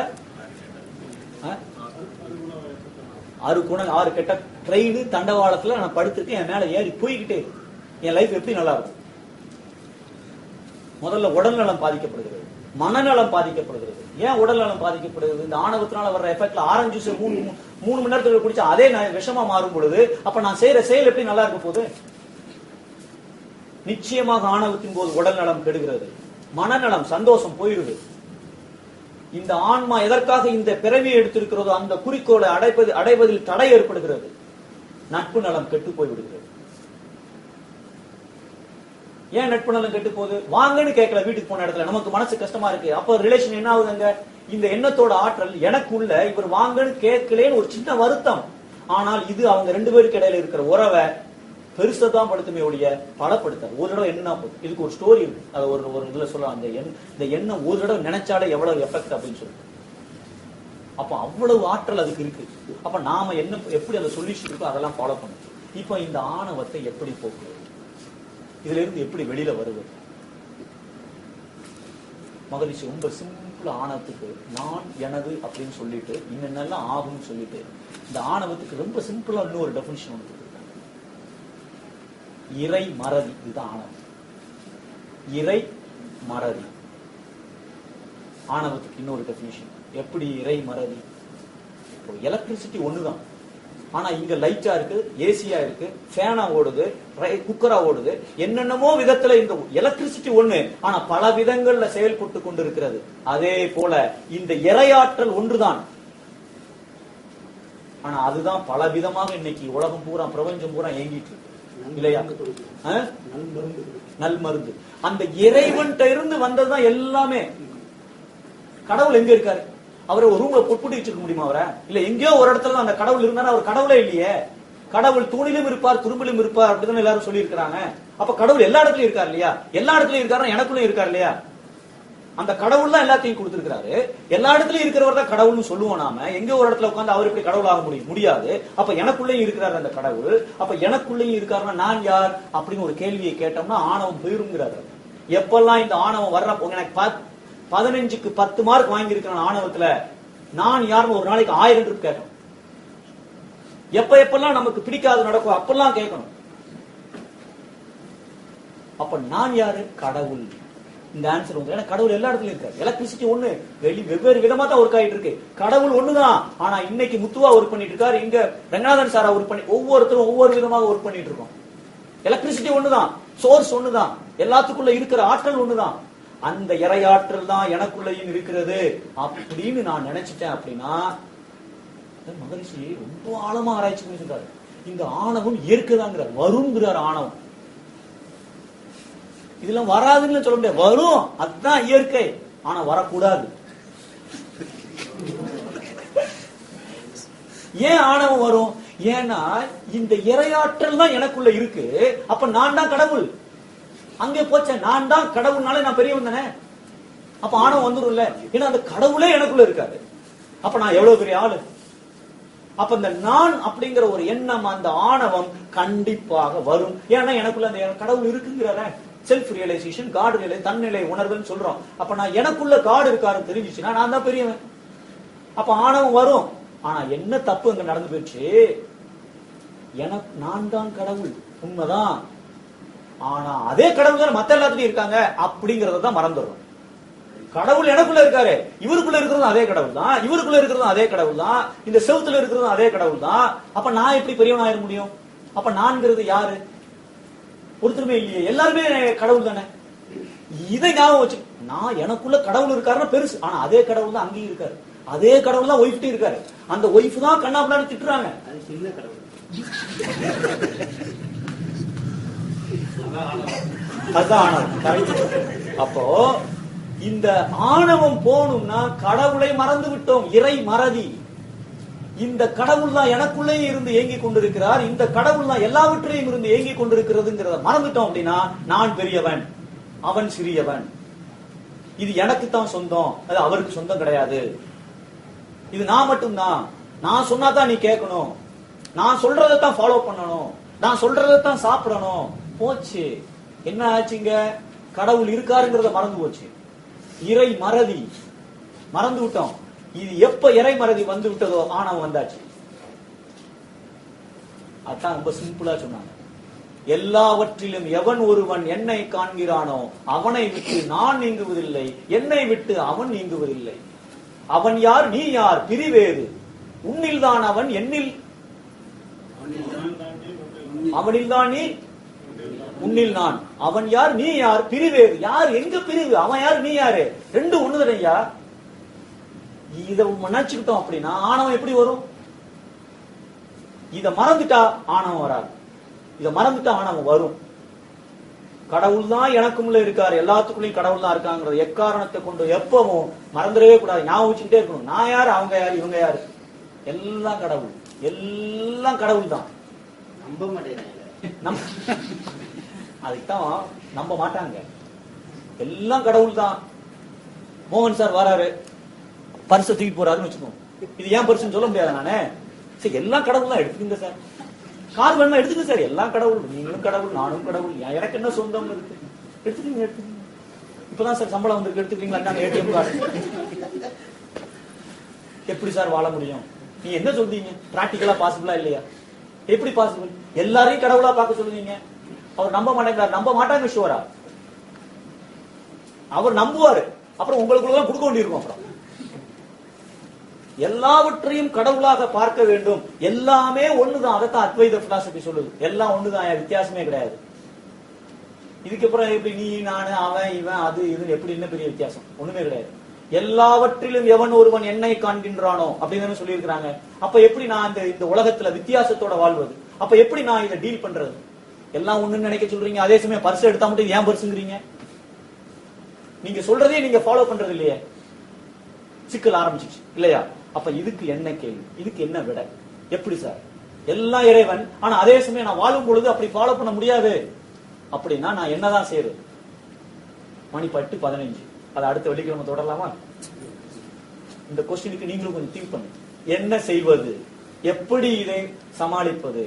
6 கெட்ட ட்ரெயின் தண்டவாளத்துல நான் படுத்துட்டு என் மேல ஏறி போய்கிட்டே என் லைஃப் எப்படி நல்லா இருக்கும்? முதல்ல உடல் நலம் பாதிக்கப்படுகிறது, மனநலம் பாதிக்கப்படுகிறது. ஏன் உடல் நலம் பாதிக்கப்படுகிறது? இந்த ஆணவத்தினால வர்ற எஃபெக்ட்ல ஆரஞ்சு ஜூஸ் 3 மணி நேரத்துக்கு குடிச்சா அதே விஷமா மாறும் பொழுது அப்ப நான் செய்யற செயல் எப்படி நல்லா இருக்க போகுது? நிச்சயமாக ஆணவத்தின் போது உடல் நலம் கெடுகிறது, மனநலம் சந்தோஷம் போயிடுது. இந்த ஆன்மா எதற்காக இந்த பிறவியை எடுத்திருக்கிறதோ அந்த குறிக்கோளை அடைவதில் தடை ஏற்படுகிறது, நட்பு நலம் கெட்டு போய்விடுகிறது. ஏன் நட்பு நலம் கெட்டு போகுது? வாங்கன்னு கேட்கல வீட்டுக்கு போன இடத்துல, நமக்கு மனசு கஷ்டமா இருக்கு. அப்ப ரிலேஷன் என்ன ஆகுதுங்க? இந்த எண்ணத்தோட ஆற்றல் எனக்குள்ள இவர் வாங்கன்னு கேட்கலேன்னு ஒரு சின்ன வருத்தம். ஆனால் இது அவங்க 2 பேருக்கு இடையில இருக்கிற உறவை பெருசதான் படுத்துமே ஒழிய பலப்படுத்த. ஒரு தடவை என்ன போதும். இதுக்கு ஒரு ஸ்டோரி இருக்கு, அது ஒரு இதுல சொல்லலாம். இந்த எண்ணம் ஒரு தடவை நினைச்சாலே எவ்வளவு எஃபெக்ட் அப்படின்னு சொல்லிட்டு. அப்ப அவ்வளவு ஆற்றல் அதுக்கு இருக்கு. அப்ப நாம என்ன எப்படி அந்த சொல்யூஷன் இருக்கோ அதெல்லாம் ஃபாலோ பண்ணணும். இப்ப இந்த ஆணவத்தை எப்படி போக்குறது? இதுல இருந்து எப்படி வெளியில வருவது? மகரிஷி ரொம்ப சிம்பிள் சிம்பிள் ஆணவத்துக்கு நான் எனது அப்படின்னு சொல்லிட்டு இன்னென்னலாம் ஆகும்னு சொல்லிட்டு இந்த ஆணவத்துக்கு ரொம்ப சிம்பிளா இன்னொரு டெபினிஷன் ஒன்று கொடுத்துருக்காங்க. இறை மறதி. இதுதான் ஆணவம். இறை மறதி ஆணவத்துக்கு இன்னொரு டெபினிஷன். எப்படி இறை மறதி? எலக்ட்ரிசிட்டி ஒண்ணுதான், ஆனா இங்க லைட்டா இருக்கு, ஏசியா இருக்கு, ஃபேனா ஓடுது, குக்கரா ஓடுது, என்னென்னமோ விதத்துல இந்த எலக்ட்ரிசிட்டி ஒண்ணு, ஆனா பல விதங்கள்ல செயல்பட்டு கொண்டிருக்கிறது. அதே போல இந்த இறையாற்றல் ஒன்றுதான், ஆனா அதுதான் பல விதமாக இன்னைக்கு உலகம் பூரா பிரபஞ்சம் பூரா இயங்கிட்டு இருக்கு இல்லையா? நல் மருந்து. அந்த இறைவன்கிட்ட இருந்து வந்ததுதான் எல்லாமே. கடவுள் எங்க இருக்காரு? அவரை ஒரு ரூம்ல பொட்டுடி வச்சிருக்க முடியுமா? அவரை இல்ல எங்கேயோ ஒரு இடத்துல அந்த கடவுள் இருந்தாரு. அவர் கடவுளே இல்லையே. கடவுள் தூணிலும் இருப்பார், துரும்பிலும் இருப்பார் அப்படிதான் எல்லாரும் சொல்லி இருக்கிறாங்க. அப்ப கடவுள் எல்லா இடத்துலயும் இருக்காரு இல்லையா? எல்லா இடத்துலயும் இருக்காரு, எனக்குள்ளயும் இருக்காரு இல்லையா? அந்த கடவுள் தான் எல்லாத்தையும் கொடுத்திருக்கிறாரு. எல்லா இடத்துலயும் இருக்கிறவர் தான் கடவுள்னு சொல்லுவோம் நாம. எங்க ஒரு இடத்துல உட்காந்து அவர் எப்படி கடவுள் ஆக முடியாது. அப்ப எனக்குள்ளேயும் இருக்கிறாரு அந்த கடவுள். அப்ப எனக்குள்ளேயும் இருக்காருன்னா நான் யார் அப்படின்னு ஒரு கேள்வியை கேட்டோம்னா ஆணவம் போயிருங்கிறாரு. எப்பெல்லாம் இந்த ஆணவம் வர்றப்போ, எனக்கு 15க்கு 10 மார்க் வாங்கி இருக்கிற ஆணவத்துல நான் யாருன்னு ஒரு நாளைக்கு 1000 ட்ரிப் கேட்கணும். எப்பெல்லாம் நமக்கு பிடிக்காது நடக்கும் அப்பெல்லாம் கேட்கணும். அப்ப நான் யாரு? கடவுள். இந்த ஆன்சர் வந்து, ஏன்னா கடவுள் எல்லா இடத்துலயும் இருக்காரு. எலக்ட்ரிசிட்டி ஒண்ணு, வெவ்வேறு விதமா தான் ஒர்க் ஆயிட்டு இருக்கு. கடவுள் ஒண்ணுதான், ஆனா இன்னைக்கு முத்துவா ஒர்க் பண்ணிட்டு இருக்காரு, இங்க ரங்கநாதன் சாரா ஒர்க் பண்ணி, ஒவ்வொருத்தரும் ஒவ்வொரு விதமாக ஒர்க் பண்ணிட்டு இருக்கோம். எலக்ட்ரிசிட்டி ஒண்ணுதான், சோர்ஸ் ஒண்ணுதான், எல்லாத்துக்குள்ள இருக்கிற ஆற்றல் ஒண்ணுதான். அந்த இறையாற்றல் தான் எனக்குள்ளேயும் இருக்கிறது அப்படின்னு நான் நினைச்சிட்டேன் அப்படின்னா, மகரிஷி ரொம்ப ஆழமா ஆராய்ச்சி பண்ணிருக்காரு. இந்த ஆணவம் இயற்கைதாங்கிறார், வருங்கிறார் ஆணவம். இதெல்லாம் வராதுன்னு சொல்ல முடியாது, வரும், அதுதான் இயற்கை. ஆனா வரக்கூடாது. ஏன் ஆணவம் வரும்? ஏன்னா இந்த இறையாற்றல் தான் எனக்குள்ள இருக்கு. அப்ப நான் தான் கடவுள். அங்கே போச்ச, நான் தான் கடவுள்னாலே நான் பெரியவன் தானே. அப்ப ஆணவம் வந்துரும்ல. ஏன்னா அந்த கடவுளே எனக்குள்ள இருக்காரு. அப்ப நான் எவ்வளவு பெரிய ஆளு. அப்ப இந்த நான் அப்படிங்கிற ஒரு எண்ணம், அந்த ஆணவம் கண்டிப்பாக வரும். ஏன்னா எனக்குள்ள அந்த கடவுள் இருக்குங்கிறார. செல்ஃப் ரியலைசேஷன், காட் ரியலை, தன்னிலை உணர்வுன்னு சொல்றோம். அப்ப நான் எனக்குள்ள காட் இருக்காருன்னு தெரிஞ்சிச்சுன்னா நான் தான் பெரியவன். அப்ப ஆணவம் வரும். ஆனா என்ன தப்பு அங்க நடந்து போயிடுச்சு? எனக்கு நான் தான் கடவுள் உண்மைதான், ஆனா அதே கடவுள் தான் மத்த எல்லாத்துலயும் இருக்காங்க அப்படிங்கறதான் மறந்துடுறோம். கடவுள் எனக்குள்ள இருக்காரு, இவருக்குள்ள இருக்கிறதும் அதே கடவுள் தான், இவருக்குள்ள இருக்கிறதும் அதே கடவுள் தான், இந்த செவுத்துல இருக்கிறதும் அதே கடவுள் தான். அப்ப நான் எப்படி பெரியவன் ஆயிட முடியும்? அப்ப நான்கிறது யாரு? ஒருத்தருமே இல்லையே, எல்லாருமே கடவுள் தானே. இதை ஞாபகம் வச்சு, நான் எனக்குள்ள கடவுள் இருக்காருன்னா பெருசு, ஆனா அதே கடவுள் தான் அங்கேயும் இருக்காரு. அதே கடவுள் தான் ஒய்ஃப்டி இருக்காரு. அந்த ஒய்ஃப் தான் கண்ணாபிள்ளான்னு திட்டுறாங்க. அதுதான் ஆணவம். அப்போ இந்த ஆணவம் போகணும்னா கடவுளை மறந்து விட்டோம். இறை மறதி. இந்த கடவுள் தான் எனக்குள்ளே இருந்து இயங்கிக் கொண்டிருக்கிறார், இந்த கடவுள் தான் எல்லாவற்றையும் இருந்து இயங்கிக் கொண்டிருக்கிறதுங்கிறத மறந்துட்டோம் அப்படின்னா நான் பெரியவன், அவன் சிறியவன், இது எனக்கு தான் சொந்தம், அது அவருக்கு சொந்தம் கிடையாது, இது நான் மட்டும்தான், நான் சொன்னாதான் நீ கேட்கணும், நான் சொல்றதான் ஃபாலோ பண்ணணும், நான் சொல்றதான் சாப்பிடணும். போச்சு. என்ன ஆச்சுங்க? கடவுள் இருக்காருங்கிறத மறந்து போச்சு. இறை மறதி மறந்து விட்டோம். இது எப்ப இறை மறதி வந்து விட்டதோ ஆணவம் வந்தாச்சு. அதான் ரொம்ப சிம்பிளா சொன்னாங்க. எல்லாவற்றிலும் எவன் ஒருவன் என்னை காண்கிறானோ அவனை விட்டு நான் நீங்குவதில்லை, என்னை விட்டு அவன் நீங்குவதில்லை. அவன் யார், நீ யார், பிரிவேறு. உன்னில் தான் அவன், என்னில் அவனில் தான் நீ, உன்னில் நான். அவன் யார், நீ யார், பிரிவேறு. யார், எங்க பிரிவு? அவன் யார், நீ யாரு, ரெண்டும் ஒண்ணுதானையா. இத நினைச்சுக்கிட்டோம் அப்படின்னா ஆணவம் எப்படி வரும்? இத மறந்துட்டா ஆணவம் வராது. இத மறந்துட்டா ஆணவம் வரும். கடவுள் தான் எனக்குள்ள இருக்காரு, எல்லாத்துக்குள்ளயும் கடவுள் தான் இருக்காங்கிறது எக்காரணத்தை கொண்டு எப்பவும் மறந்துடவே கூடாது. ஞாபகம் வச்சுக்கிட்டே இருக்கணும். நான் யாரு, அவங்க யாரு, இவங்க யாரு, எல்லாம் கடவுள், எல்லாம் கடவுள் தான். நம்ப மாட்டேன். அதுதான் நம்ப மாட்டாங்க. எல்லாம் கடவுள் தான். மோகன் சார் வராரு, பரிசு தூக்கி போறாருன்னு வச்சுக்கோங்க. இது ஏன் பரிசுன்னு சொல்ல முடியாது நானே. சரி, எல்லாம் கடவுள் தான், எடுத்துக்கங்க சார். கார் வேணுமா எடுத்துக்கங்க சார், எல்லாம் கடவுள், நீங்களும் கடவுள், நானும் கடவுள், எனக்கு என்ன சொந்தம் இருக்கு, எடுத்துக்கங்க எடுத்துக்கங்க. இப்பதான் சார் சம்பளம் வந்து எடுத்துக்கிறீங்களா ஏடிஎம் கார்டு. எப்படி சார் வாழ முடியும்? நீங்க என்ன சொல்றீங்க? பிராக்டிகலா பாசிபிளா இல்லையா? எப்படி பாசிபிள்? எல்லாரையும் கடவுளா பார்க்க சொல்லுவீங்க. அவர் நம்ப மாட்டேங்கிறார். நம்ப மாட்டாங்க ஷுவரா? அவர் நம்புவாரு. அப்புறம் உங்களுக்குள்ள கொடுக்க வேண்டியிருக்கும். அப்புறம் எல்லாவற்றையும் கடவுளாக பார்க்க வேண்டும். எல்லாமே ஒண்ணுதான். அதைத்தான் அத்வைத பிலாசபி சொல்லுது. எல்லாம் ஒண்ணுதான், வித்தியாசமே கிடையாது. இதுக்கப்புறம் எப்படி நீ நானு அவன் இவன் அது இது எப்படி என்ன பெரிய வித்தியாசம்? ஒண்ணுமே கிடையாது. எல்லாவற்றிலும் எவன் ஒருவன் என்னை காண்கின்றானோ அப்படின்னு சொல்லி இருக்கிறாங்க. அப்ப எப்படி நான் இந்த உலகத்துல வித்தியாசத்தோட வாழ்வது? அப்ப எப்படி நான் இதை டீல் பண்றது? எல்லாம் ஒண்ணுன்னு நினைக்க சொல்றீங்க, அதே சமயம் பர்ஸ் எடுத்தா மட்டும் ஏன் பர்சுங்கிறீங்க? நீங்க சொல்றதே நீங்க ஃபாலோ பண்றது இல்லையே, சிக்கல் ஆரம்பிச்சிச்சு இல்லையா? அப்ப இதுக்கு என்ன கேள்வி? இதுக்கு என்ன விட? எப்படி சார் எல்லாம் இறைவன், ஆனா அதே சமயம் நான் வாழும் பொழுது அப்படி ஃபாலோ பண்ண முடியாது அப்படின்னா நான் என்னதான் செய்யறது? மணி 10:15. அதை அடுத்த வெள்ளிக்கிழமை தொடரலாமா? இந்த கொஸ்டினுக்கு நீங்களும் கொஞ்சம் திங்க் பண்ணுங்க. என்ன செய்வது? எப்படி இதை சமாளிப்பது?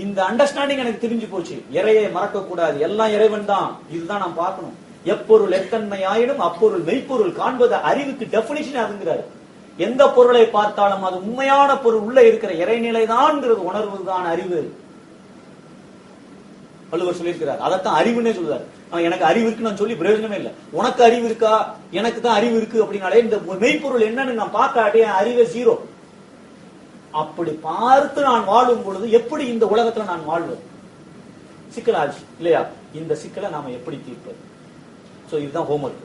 இந்த அண்டர்ஸ்டாண்டிங் எனக்கு தெரிஞ்சு போச்சு. இறையை மறக்க கூடாது, எல்லாம் இறைவன் தான். இதுதான் நான் பார்க்கணும். எப்பொருள் எத்தன்மை ஆயினும் அப்பொருள் மெய்ப்பொருள் காண்பது அறிவுக்கு டெபினிஷன் அதுங்கிறாரு. எந்த பொருளை பார்த்தாலும் அது உண்மையான பொருள் உள்ள இருக்கிற இறைநிலைதான் உணர்வுதான் அறிவு. வள்ளுவர் சொல்லியிருக்கிறார். அதைத்தான் அறிவுன்னே சொல்றாரு. எனக்கு அறிவு இருக்குன்னு நான் சொல்லி பிரயோஜனமே இல்லை. உனக்கு அறிவு இருக்கா? எனக்கு தான் அறிவு இருக்கு அப்படின்னாலே இந்த மெய்ப்பொருள் என்னன்னு நான் பார்க்காட்டே அறிவே ஜீரோ. அப்படி பார்த்து நான் வாழும் பொழுது எப்படி இந்த உலகத்துல நான் வாழ்வது? சிக்கலாச்சு இல்லையா? இந்த சிக்கலை நாம எப்படி தீர்ப்பது? சோ இதுதான் ஹோம்வொர்க்.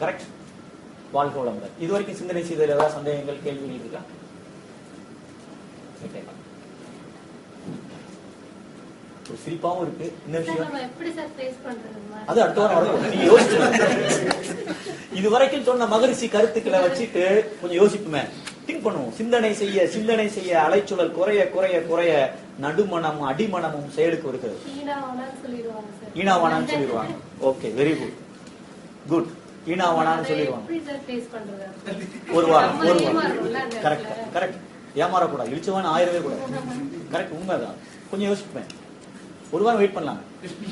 கரெக்ட்? வாழ்க வளமுடன். இதுவரைக்கும் சிந்தனை செய்ததில் ஏதாவது சந்தேகங்கள் கேள்விகள் இருக்கா? ஒரு சிரிப்பாவும் இருக்கு. இந்த விஷயம் அது அடுத்த வாரம் வரும். நீங்க யோசிச்சு இதுவரைக்கும் சொன்ன மகரிஷி கருத்துக்களை வச்சுட்டு கொஞ்சம் யோசிப்புமே, திங்க் பண்ணுவோம். சிந்தனை செய்ய அலைச்சூழல் குறைய குறைய குறைய நடுமணம் அடிமணமும் செயலுக்கு வருகிறது. ஈனாவானான்னு சொல்லிடுவாங்க. Okay, very good good. ஈனாவானான்னு சொல்லிடுவாங்க. ஒரு வாரம் கரெக்ட் கரெக்ட். ஏமாறக்கூடாது. இழிச்சவான 1000 கூட கரெக்ட். உண்மைதான். கொஞ்சம் யோசிப்பேன். ஒரு வாரம் வெயிட் பண்ணலாம்.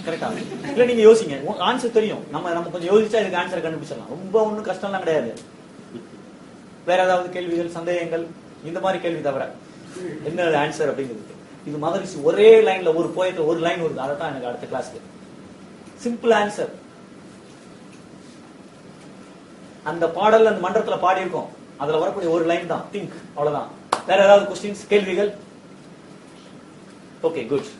கரெக்டா? இல்ல நீங்க யோசிங்க. ஆன்சர் தெரியும். நம்ம கொஞ்சம் யோசிச்சா இதுக்கு ஆன்சரை கண்டுபிடிச்சிடலாம். ரொம்ப ஒன்னும் கஷ்டம்லாம் கிடையாது. வேற ஏதாவது கேள்விகள் சந்தேகங்கள்? இந்த மாதிரி கேள்வி தவிர என்ன ஆன்சர் அப்படிங்கிறது. இது மகரிஷி ஒரே லைன்ல ஒரு போயத்துல ஒரு லைன் வருது. அதான் எனக்கு அடுத்த கிளாஸ்க்கு சிம்பிள் ஆன்சர். அந்த பாடல் அந்த மன்றத்துல பாடி இருக்கோம். அதுல வரக்கூடிய ஒரு லைன் தான் திங்க். அவ்வளவுதான். வேற ஏதாவது கொஸ்டின்ஸ் கேள்விகள்? Okay, good.